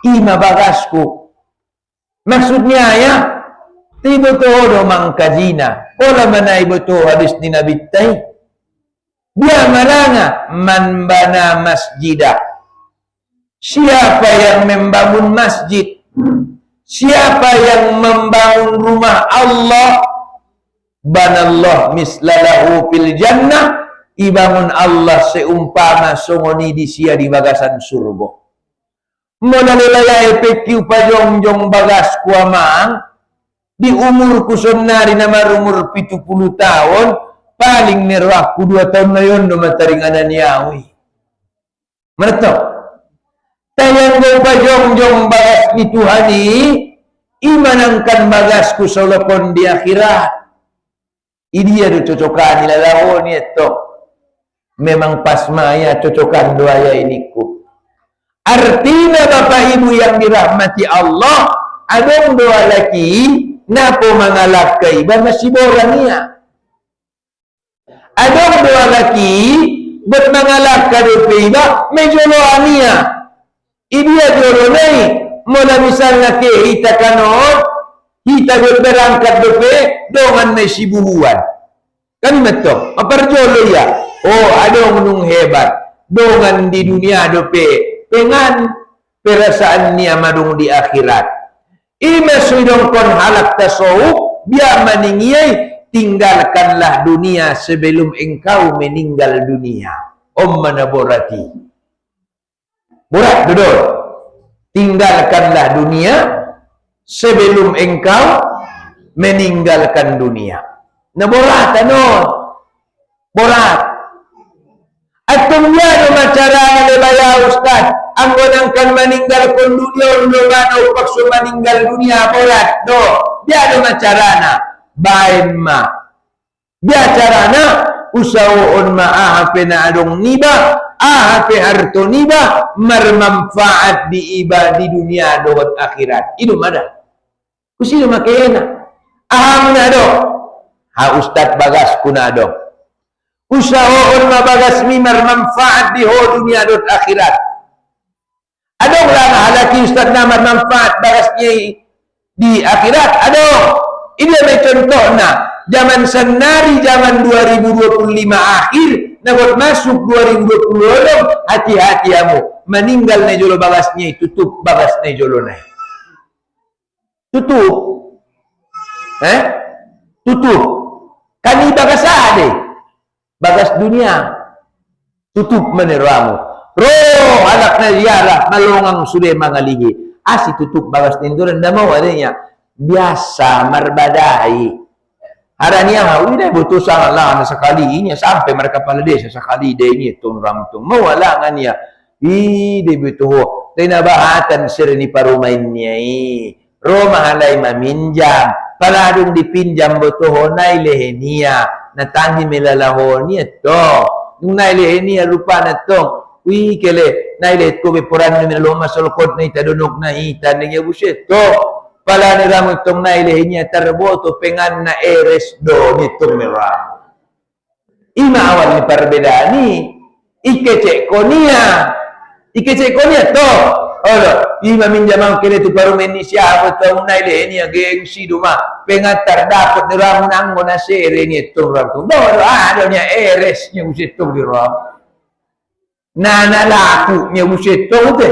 ima bagas ko. Maksudnya ya, tibo to do mangkajina. Ola manay to hadis ni Nabi tay. Dia malanga man bana masjidah. Siapa yang membangun masjid? Siapa yang membangun rumah Allah, banallah mislalahu fil jannah, ibangun Allah seumpama songoni di sia di bagasan surga. Monalalaya epekiu pajongjong bagas kuamang, di umur kusonnari nama umur 70 tahun, paling nirwaku 2 tahun na yun do mataringanan yawi. Menetok. Tayang go pajongjong bagas ni Tuhani, imanangkan bagasku solopon di akhirat. Ini ada cocokan ilalawon itu. Memang pas maya cocokan doaya ini ku. Artinya Bapak Ibu yang dirahmati Allah, adong doa laki, napo mangalakai, ba masih borania. Adong doa laki, bet mangalaka dope ba, medyo loania. Idia joronai, mula misalnya ke hita kanon, hita berangkat dope, dongan may sibuhuan. Kan betul, aparjolo ya. Oh, adong nung hebat, dongan di dunia dope, pengan perasaan niya madung di akhirat. Ima suidong kon halak tasawuf, biar maningiyay, tinggalkanlah dunia sebelum engkau meninggal dunia. Om manaborati. Borak duduk. Tinggalkanlah dunia sebelum engkau meninggalkan dunia. Nah borat borat. Atum dia macara lebaya ustaz. Anggonangkan meninggalkan dunia, undang paksa meninggal dunia borat. Do, dia ada macarana. Bain ma. Dia carana usahaun ma'ahape na adong niba, ahape harto niba, marmanfaat di iba di dunia dohot akhirat. Itu mana? Kusino makena. Aham na do. Ha ustaz bagas kuna do. Usahaun mabagas mi marmanfaat di ho dunia dohot akhirat. Adong lang halaki ustaz na marmanfaat bagasnya di akhirat. Adong. Ini may contoh na. Zaman senari zaman 2025 akhir nak masuk 2026 hati-hati kamu meninggal na jolo bagasnya tutup bagas na jolo na tutup tutup kani bagas ade bagas dunia tutup meneramu roh anak na ziarah malongang sudah mangalihi asi tutup bagas na jolo nda mau adanya biasa marbadai. Haranya hawi dah butuh salah sekali ini sampai mereka kepala desa sekali dia ini tong ramtung mau alangan ya dia butuh tena bahatan serni parumainnya Roma halai maminjam paladung dipinjam butuh honai lehenia natangi melalahonia to nunai lehenia rupa natong wi kele nai let ko be poran ni loma solkot ni tadonok na hitan ni buset to pala ni ramu itong nailihnya terboto pengan na eres do nitong ni ramu. Ima awal ni perbedaan ni ikecek konia to. Olo, ima minjamang kile tu paru menisya apa tong nailihnya gengsi duma pengan terdapat ni ramu nanggo na sere ni itong ramu. Do adonya eres nya usitong ni ramu. Nana laku nya usitong te.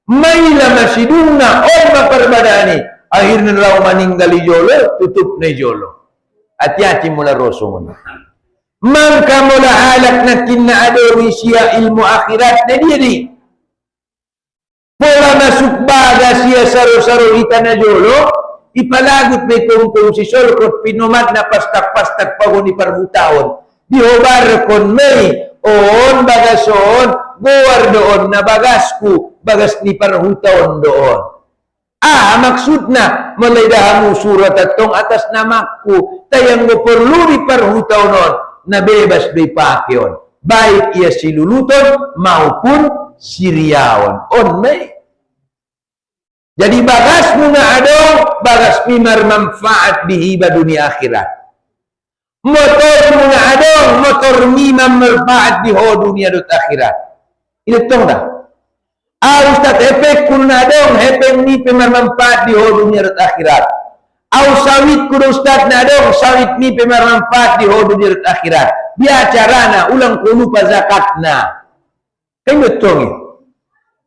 Maila masiduna oma perbadani akhirnya lau meninggali jolo tutup ne jolo hati-hati mula rasul maka mula halak nakinna ada wisia ilmu akhirat ne dia ni pola masuk baga sia saru-saru itana jolo ipalagut me kung si solkot pinomat na pastak-pastak pagoni parbutaon dihobar kon may on bagason buar doon na bagasku bagas ni parhutaon doon. Maksudna mulai dahamu surat atong atas namaku tayang mo perlu di parhutaon on na bebas bipakyon baik ia siluluton maupun siriawan on may. Jadi bagas mo na adong bagas mimar manfaat dihiba dunia akhirat. Motor mo na adong motor mimar manfaat di ho dunia dut akhirat. Ito dah. Ustaz efek kun nadong hepeng ni pemanfaat di dunia dan akhirat. Sawit kun ustaz nadong sawit ni pemanfaat di dunia dan akhirat. Dia carana ulang ku lupa zakatna. Kan betul ni.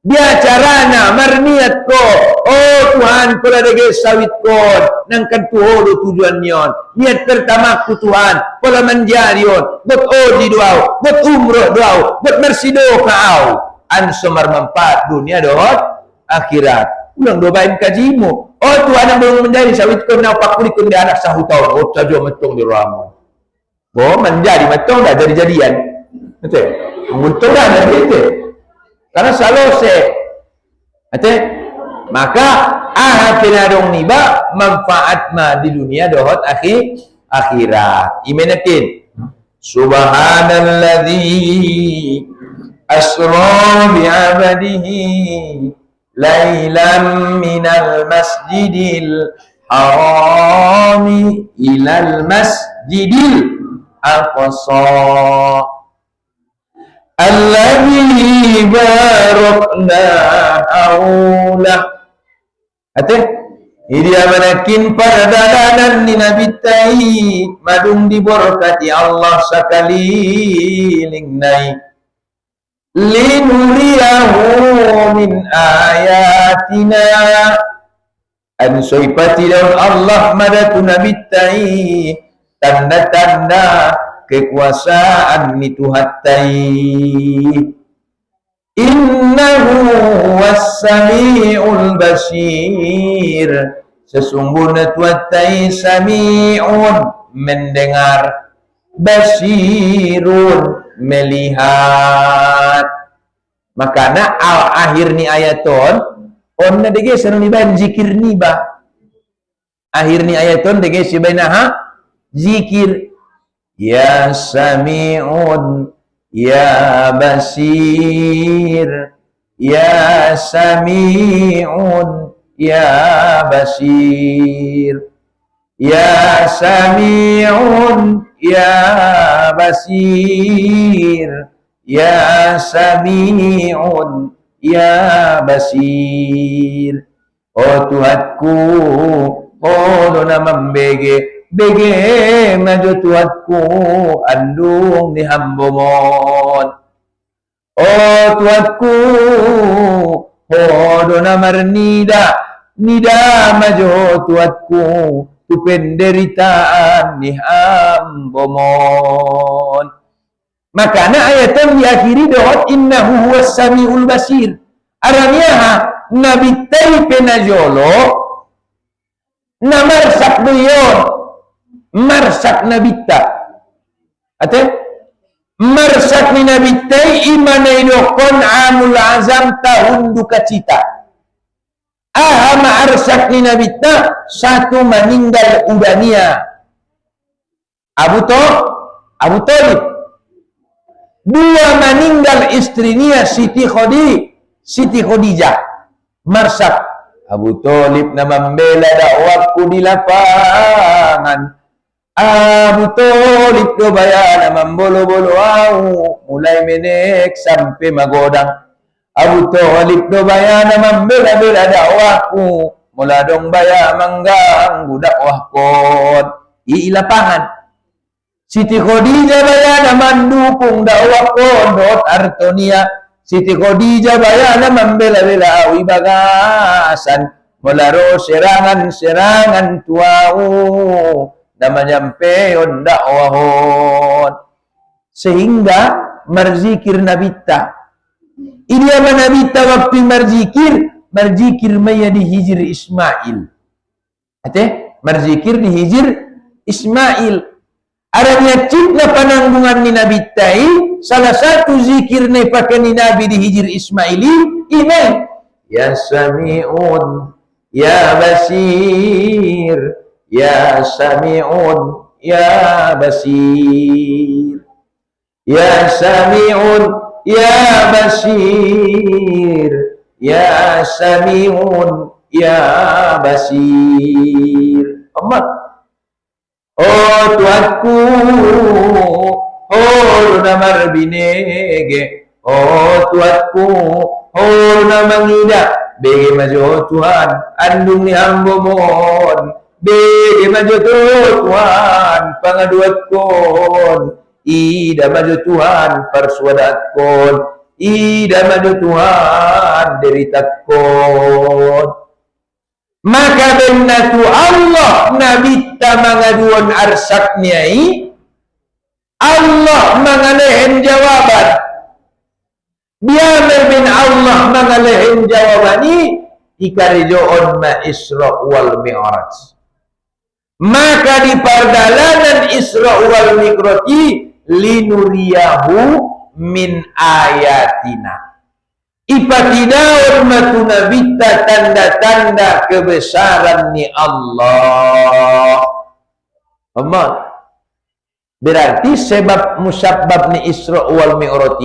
Dia carana marniat ko. Oh Tuhan ko ladage sawit ko nangkan tuhodo tujuan nyon. Niat pertama ku Tuhan pola manjarion. Buat oji doau, buat umroh doau, buat mersido kau. Ansomar manfaat dunia dohot akhirat. Ulang dobain kajimu. Oh Tuhan yang belum menjadi sawit kau na pakuli kau di anak sahutau. Oh saja metong di ramu. Oh menjadi metong dah jadi jadian. Betul. Metong dah dari itu. Karena salose. Betul. Maka penadong niba manfaat ma di dunia dohot akhirat. Imenakin. Subhanalladzi asra bi'abadihi laylan minal masjidil harami ilal masjidil aqsa alladhi barakna hawlah. Ini manakin perdalanan ni Nabi Tai madung diberkati Allah sakaliling nai linuriyahu min ayatina ansoipati daun Allah madatu Nabi Tai tanda-tanda kekuasaan ni Tuhan Tai innahu was-sami'ul basir sesungguhnya Tuhan sami'un mendengar, basirun melihat. Makanya akhir ni ayaton onna dege senang niban zikir niba. Akhir ni ayaton dege sibainaha zikir. Ya sami'un ya basir, ya sami'un ya basir, ya sami'un ya basir, ya sami'un ya basir. Oh Tuhanku, oh dona membege bege maju Tuhanku andung di hambomon. Oh Tuhanku, oh dona marnida nida maju Tuhanku tu penderitaan di hambomon. Makanya ayat yang diakhiri doa innahu huwas samiul basir. Aranya Nabi tay penajolo namarsak beyon marsak nabita ate marsak ni nabitai imanaidokon amul azam tahun duka cita. Marsak ni nabita satu meninggal udania Abu Talib, dua meninggal istrinya Siti Khadijah. Marsak Abu Talib na membela dakwahku di lapangan. Abu Talib dobayana membolo-bolo au mulai menek sampai magodang. Abu Talib dobayana membela-bela dakwahku mula dong baya mengganggu dakwahkon i lapangan. Siti Khadijah bayana mendukung dakwahkon dot artonia. Siti Khadijah bayana membela-bela au bagasan melaro serangan-serangan tuau dan menyampeon dakwahon sehingga merzikir nabita. Ini apa nabita waktu merzikir maya di hijr Ismail. Ate merzikir di hijr Ismail. Aranya cipta penanggungan ni nabitai salah satu zikir ni pakai ni nabi di hijr Ismaili ini ya sami'un ya basir, ya sami'un ya basir, ya sami'un ya basir, ya sami'un ya basir. Amat. Oh Tuhanku, oh namar binege, oh Tuhanku, oh namangida, bege majo Tuhan, andung ni hambomon. Bege maju Tuhan pangaduatkon, ida maju Tuhan persuadatkon, ida maju Tuhan deritatkon. Maka benatu Allah Nabi ta mangaduan arsak niai Allah mangalehen jawaban. Biar bin Allah mangalehen jawabani ikarijoon ma Isra wal Mi'raj. Maka di pardalanan Isra wal Mi'raj linuriyahu min ayatina. Ipatidaun matu nabita tanda-tanda kebesaran ni Allah. Amal. Berarti sebab musabbab ni Isra wal Mi'raj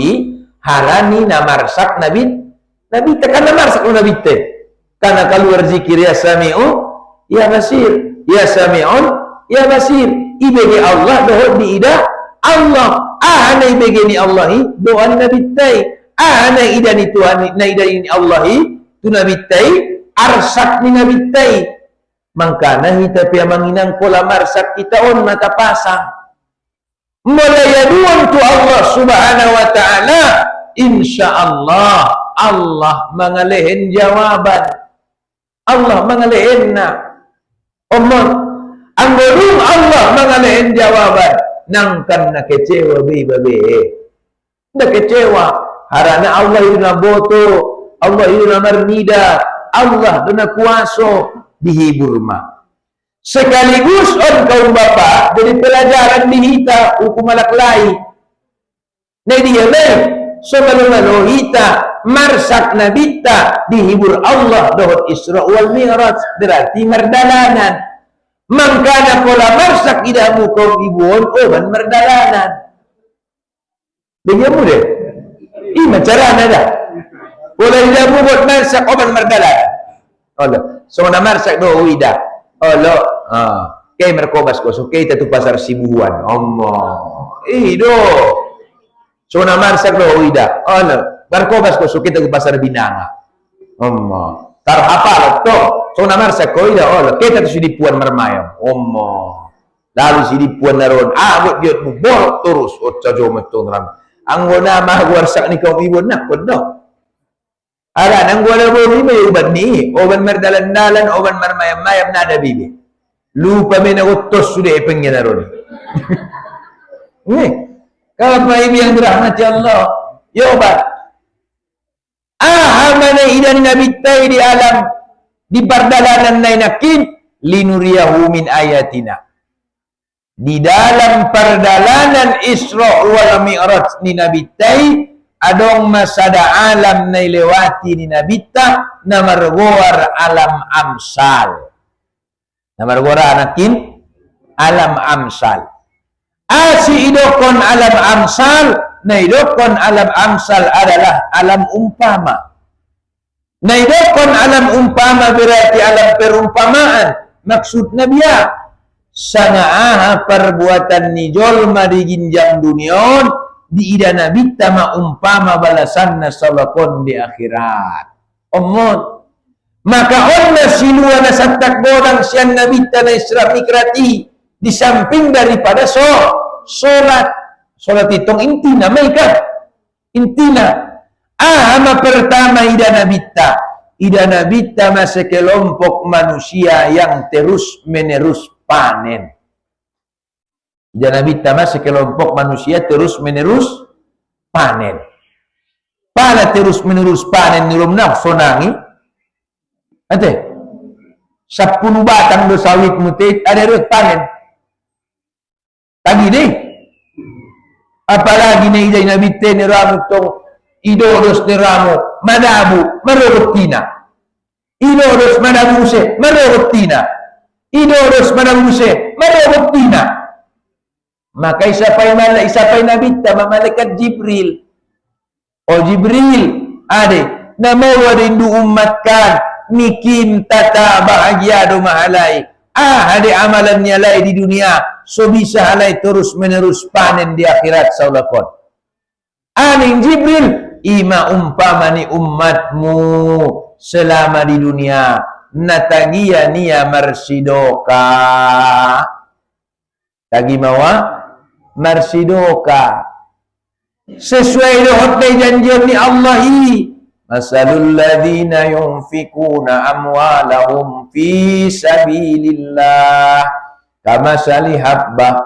harani namarsak nabi tekan namarsak nabi te. Karena keluar zikir ya sami'u ya basir, ya sami'un ya basir. Ibegi Allah doa di ida Allah. Ana ibegi ni Allahi doa nabi te. Ana idani Tuhan na idani Allahi tu nabi te arsak ni nabi te. Mangkana hita pia manginang kola marsak kita on mata pasang. Melayaduan tu Allah subhanahu wa ta'ala. InsyaAllah Allah mengalehen jawaban. Allah mengalehen na omong anggolung Allah mengalehen jawaban. Nangkan na kecewa babe. Na kecewa harana Allah itu na boto, Allah itu na marnida, Allah itu na kuaso. dihibur mah. Sekaligus on kaum bapa jadi pelajaran dihita hukum alak lain. Nah dia so malu hita marsak nabita dihibur Allah dohot Isra wal Mi'raj berarti merdalanan. Mangkana pola marsak idamu kaum ibuon oban merdalanan. Begitu deh. Ima carana dah. Pola idamu buat marsak oban merdalanan. Allah. So na marsak do ida. Allah. Kay merkobas ko so kay tatu pasar Sibuan. Allah. Do. So na marsak do ida. Allah. Merkobas ko so kay tatu pasar Binanga. Allah. Tarhapal to. So na marsak ko ida. Allah. Kay tatu sidipuan mermayam. Allah. Lalu sidipuan naron. Abot diot mo borok terus. O cajo metong ram. Ang wana mahwarsak ni kaum ibu nak kono. Ara nang wana bo ni may uban ni. Oban merdalan-dalan, oban mermayam-mayam nada bibi. Lupa may nagutos sudah ipengnya naron. Kalau ibu yang dirahmati Allah, ya obat. Mana idan nabi tay di alam di pardalanan na nakin linuriyahu min ayatina. Di dalam perdalanan Isra wal Mi'raj ni Nabi tay adong masada alam na lewati ni Nabi ta na margowar alam amsal. Na margowar anakin alam amsal. Si idokon alam amsal, na idokon alam amsal adalah alam umpama. Na idokon alam umpama berarti alam perumpamaan. Maksud Nabiya sanaaha perbuatan nijol di ginjang dunion di idana bitta ma umpama balasanna salakon di akhirat. Omon. Maka onna siluana satak bodang sian nabitta na Isra Mikrati di samping daripada solat. Solat itong intina may ka. Intina. Ama pertama idana bitta. Idana bitta masa kelompok manusia yang terus menerus panen. Idana bitta masa kelompok manusia terus menerus panen. Pala terus menerus panen nirum nafsu nangi. Ate. 10 batang do sawit mutit ada rut panen. Tadi deh. Apalagi na idana bitta ni ramu tong idoros ni ramu madabu marotina. Idoros madabu se marotina. Idoros mananguse marotina. Maka isapay nabita malaikat Jibril. O Jibril, ade, namawa rindu umat kan mikin tata bahagia do mahalay. Ade amalannya lay di dunia, so bisa halay terus menerus panen di akhirat saulakon. Aning Jibril, ima umpama ni umatmu selama di dunia. Natagia niya marsidoka. Tagi mawa marsidoka. Sesuai dohot na janjian ni Allah masalul ladhina yunfikuna amwalahum fi sabilillah kamasali habbah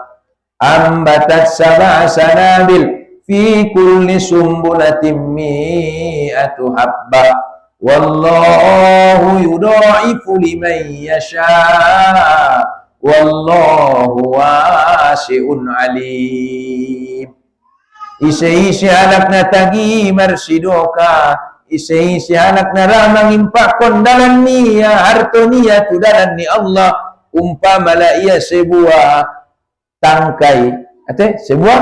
ambatat sab'a sanabil fi kulli sumbulatin mi'atu habbah wallahu yudha'ifu liman yasha wallahu wasi'un alim. Isi anak na tagi marsidoka, isi anak na ramang impakon dalan niya harto niya tudalan ni Allah umpama la iya sebuah tangkai sebuah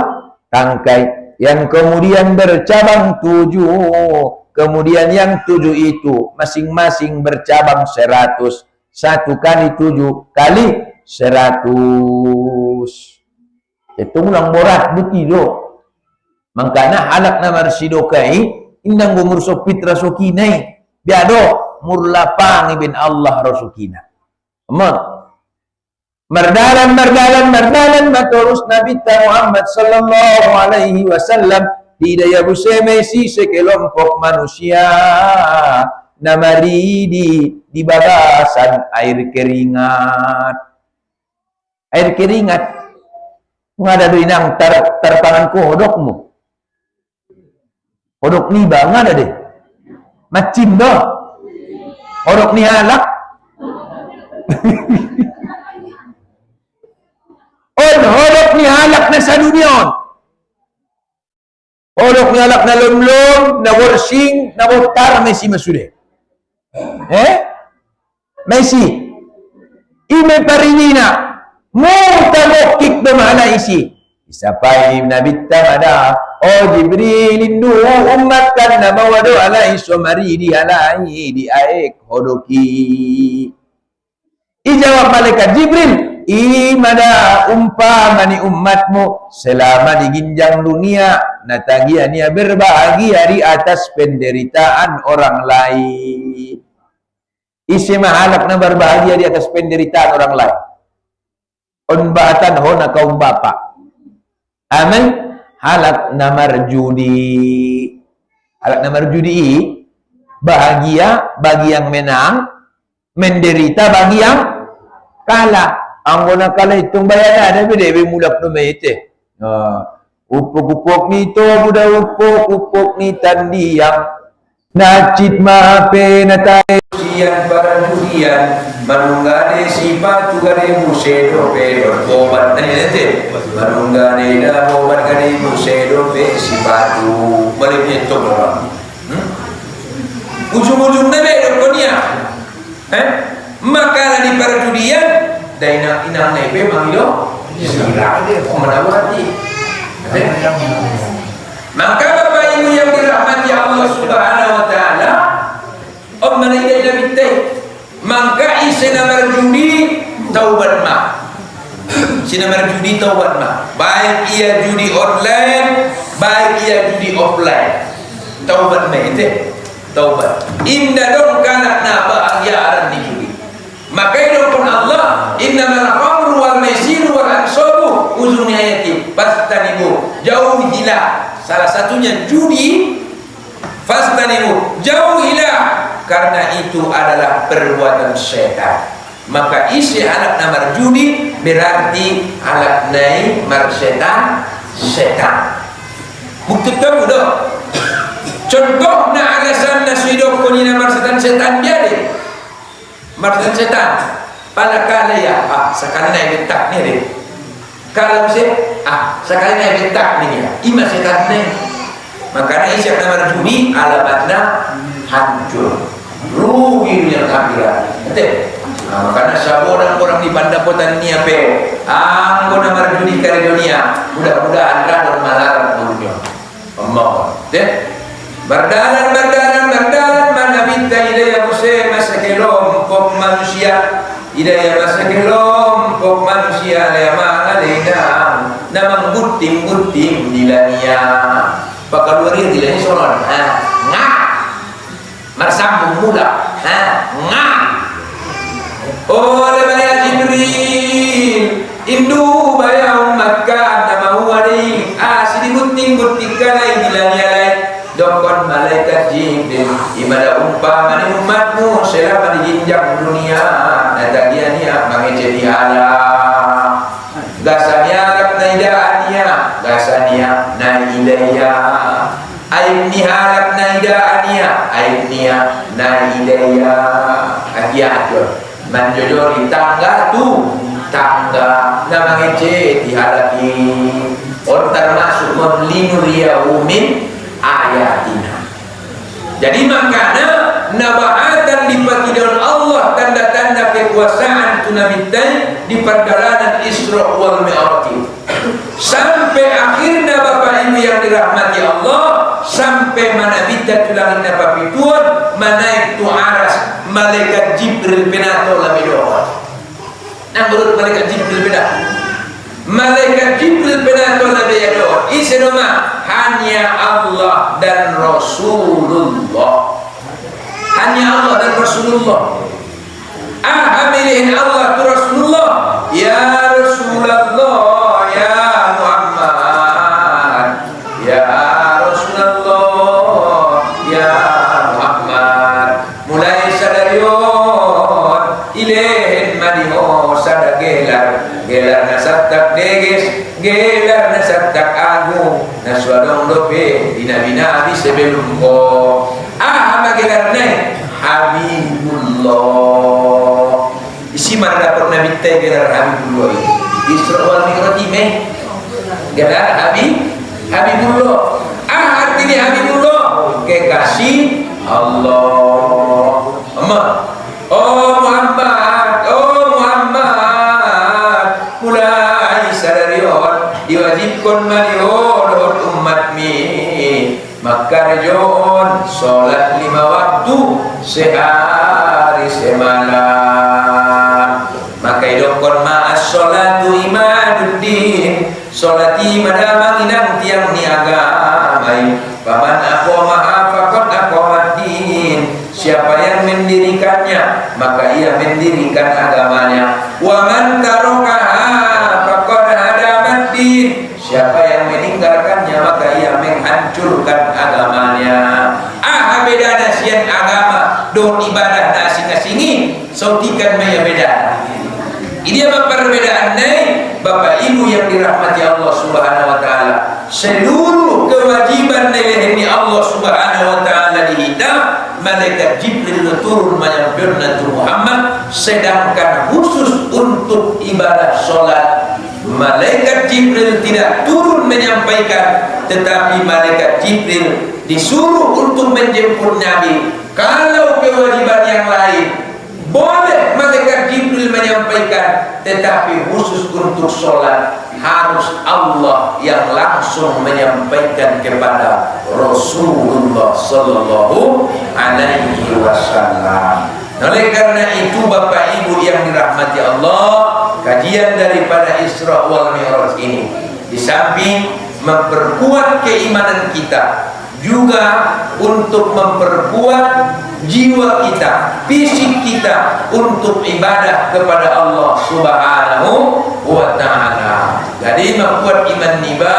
tangkai yang kemudian bercabang 7. Kemudian yang 7 itu masing-masing bercabang 100. 1 kali 7 kali 100. Itu ulang borat butido. Mangkana anak na marsidokai indang gumurso pitra sokinai. Biado murlapang ibn Allah rasukina. Aman. Merdalan maturus Nabi Muhammad sallallahu alaihi wasallam di daya buseme si sekelompok manusia namari di bagasan air keringat. Air keringat ngada doinang terpangan ko hodokmu. Hodok ni ba ngada deh. Macim do. Hodok ni halak. halak na sa dunion. Olok ni halak na lom-lom, na worsing, na wotar, Messi masude. Messi. Ime parinina. Mutamokik domana isi. Isapai Nabi Tamada. Oh Jibril indu ummatan na mawadu alai somari di alai di aek hodoki. Ijawab malaikat Jibril, imada umpamani umatmu selama di ginjang dunia natagiania berbahagia di atas penderitaan orang lain. Isi mahalak na berbahagia di atas penderitaan orang lain. Unbatan hona kaum bapak. Amin. Halak namar judi. Halak namar judi bahagia bagi yang menang, menderita bagi yang kalah. Anggona kalah hitung bayana ada bede mulak no mete. Upuk-upuk ni to buda upuk ni tandiang. Nacit mape natai sian para judian manunggade sifat gade musedo pedo obat nete manunggade da obat gade musedo pe sifatu balik itu orang ujung-ujung nebe dunia maka di para judian daina inang nebe mangilo sila menawati maka Bapak Ibu yang dirahmati Allah Subhanahu wa taala, mana ida bitai, maka isena marjudi taubat ma. Sina marjudi taubat ma. Baik ia judi online, baik ia judi offline. Taubat ma itu taubat. Indah dong kana na bahagia di judi. Maka itu pun Allah, innamal khamru wal maisiru wal ansabu uzuni ayati fastanibu jauhilah. Salah satunya judi, fastanibu jauhilah, karena itu adalah perbuatan setan. Maka isi anak namar judi berarti anak nai mar setan. Bukti kamu dong. Contoh na alasan nasuidok koni namar setan jadi. Mar setan. Pada kala ya, sekali naik betak ni deh. Kalau saya, sekali naik betak ni ya, ima setan ni. Makanya isyak namar judi alamatnya hancur, rugi dunia akhirat. Betul? Makanya saboran orang di pandapotan ni apa? Anggo namar judi kari dunia, mudah-mudahan radon malar dunia. Allahumma. Betul? Berdalan mana minta hidayah muslim masa kelompok manusia. Hidayah masa kelompok manusia lema alena namang guting dilania pakaluari dilani soron marsambung mula oleh Jibril indu bayau makan nama wari sidi guting kalai dilania lain dokon malaikat Jibril ibadah umpamani umatmu selama di jinjang dunia natagia niya mangece dihala gasanya rap naidaania gasania naidaya aib ni harap naidaania aib niya naidaya agiajo manjodori tangga tu tangga na mangece dihalaki or termasuk memlinuria umin ayatina. Jadi makanya nabahatan dipati dengan Allah tanda-tanda kekuasaan tunabitai di perjalanan Isra wal Mi'raj sampai akhirnya Bapak Ibu yang dirahmati Allah sampai mana bidda tulangin napapituan mana itu aras malaikat Jibril penato labidoh. Nah menurut malaikat Jibril penato labidoh isi nama hanya Allah dan Rasulullah. Hanya Allah dan Rasulullah. Hamilihin Allah tu Rasulullah. Ya Rasulullah, ya Muhammad, ya Rasulullah, ya Muhammad. Mulai sadarion ilahin madiho sadagelar nasatak deges gelar nasatak agung naswadong dope bina-bina habis sebelum ko gelar naik Habibullah isi mana pernah minta gelar Habibullah ini Isra wal Mi'raj gelar Habibullah. Artinya Habibullah kekasih Allah. Oh Muhammad, mulai sadarion diwajibkan manion umat mi makarjon sholat 5 waktu sehari semalam. Maka idokon ma'as sholatu imaduddin, sholati madamang inang tiang ni agamai. Paman aqamaha faqad aqamaddin, siapa yang mendirikannya maka ia mendirikan agamanya. Wa man tarakaha faqad hadamaddin, siapa yang meninggalkannya maka ia menghancurkan agamanya. Bedana sian agama don ibadah na asing-asingi sautikan maya beda. Ini apa perbedaan Bapak Ibu yang dirahmati Allah Subhanahu wa taala. Seluruh kewajiban ini Allah Subhanahu wa taala dihitam, malaikat Jibril turun menyampaikan Nabi Muhammad, sedangkan khusus untuk ibadah salat malaikat Jibril tidak turun menyampaikan, tetapi malaikat Jibril disuruh untuk menjemput Nabi. Kalau kewajiban yang lain boleh malaikat Jibril menyampaikan, tetapi khusus untuk sholat harus Allah yang langsung menyampaikan kepada Rasulullah Sallallahu Alaihi Wasallam. Oleh karena itu Bapak Ibu yang dirahmati Allah, kajian daripada Isra wal Mi'raj ini di samping memperkuat keimanan kita, juga untuk memperkuat jiwa kita, fisik kita untuk ibadah kepada Allah Subhanahu wa taala. Jadi membuat iman niba,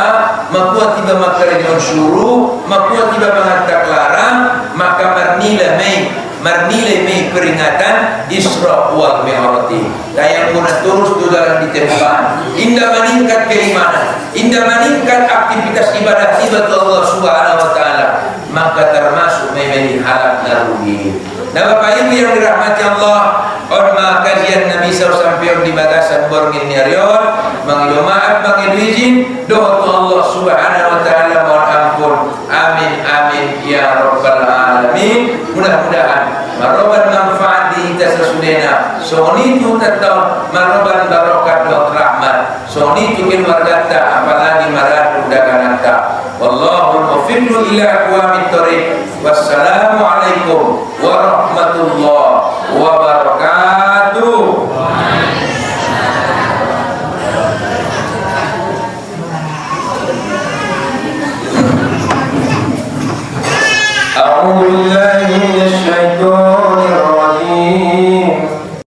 membuat tiba makarjon suruh, membuat tiba mengatakan larang, maka marnilai mai peringatan Isra wal Mi'raj. Yang guna terus dalam ditemukan. Indah meningkat keimanan, indah meningkat aktivitas ibadah Allah Subhanahu wa taala, maka termasuk memilih halal naruhi. Nah Bapak Ibu yang dirahmati Allah, orma kajian Nabi SAW sampai di batasan borgin nyarion, mengido maaf, mengido izin, doa Allah Subhanahu wa taala mohon ampun. Amin amin ya rabbal alamin. Mudah-mudahan maroban manfaat di kita sesudahnya. Soni itu tetap maroban barokat dan rahmat. Soni itu keluarga, apalagi marad undangananta. Wallahul muwaffiq ila aqwamit thoriq. Wassalamualaikum warahmatullahi wabarakatuh. A'udzu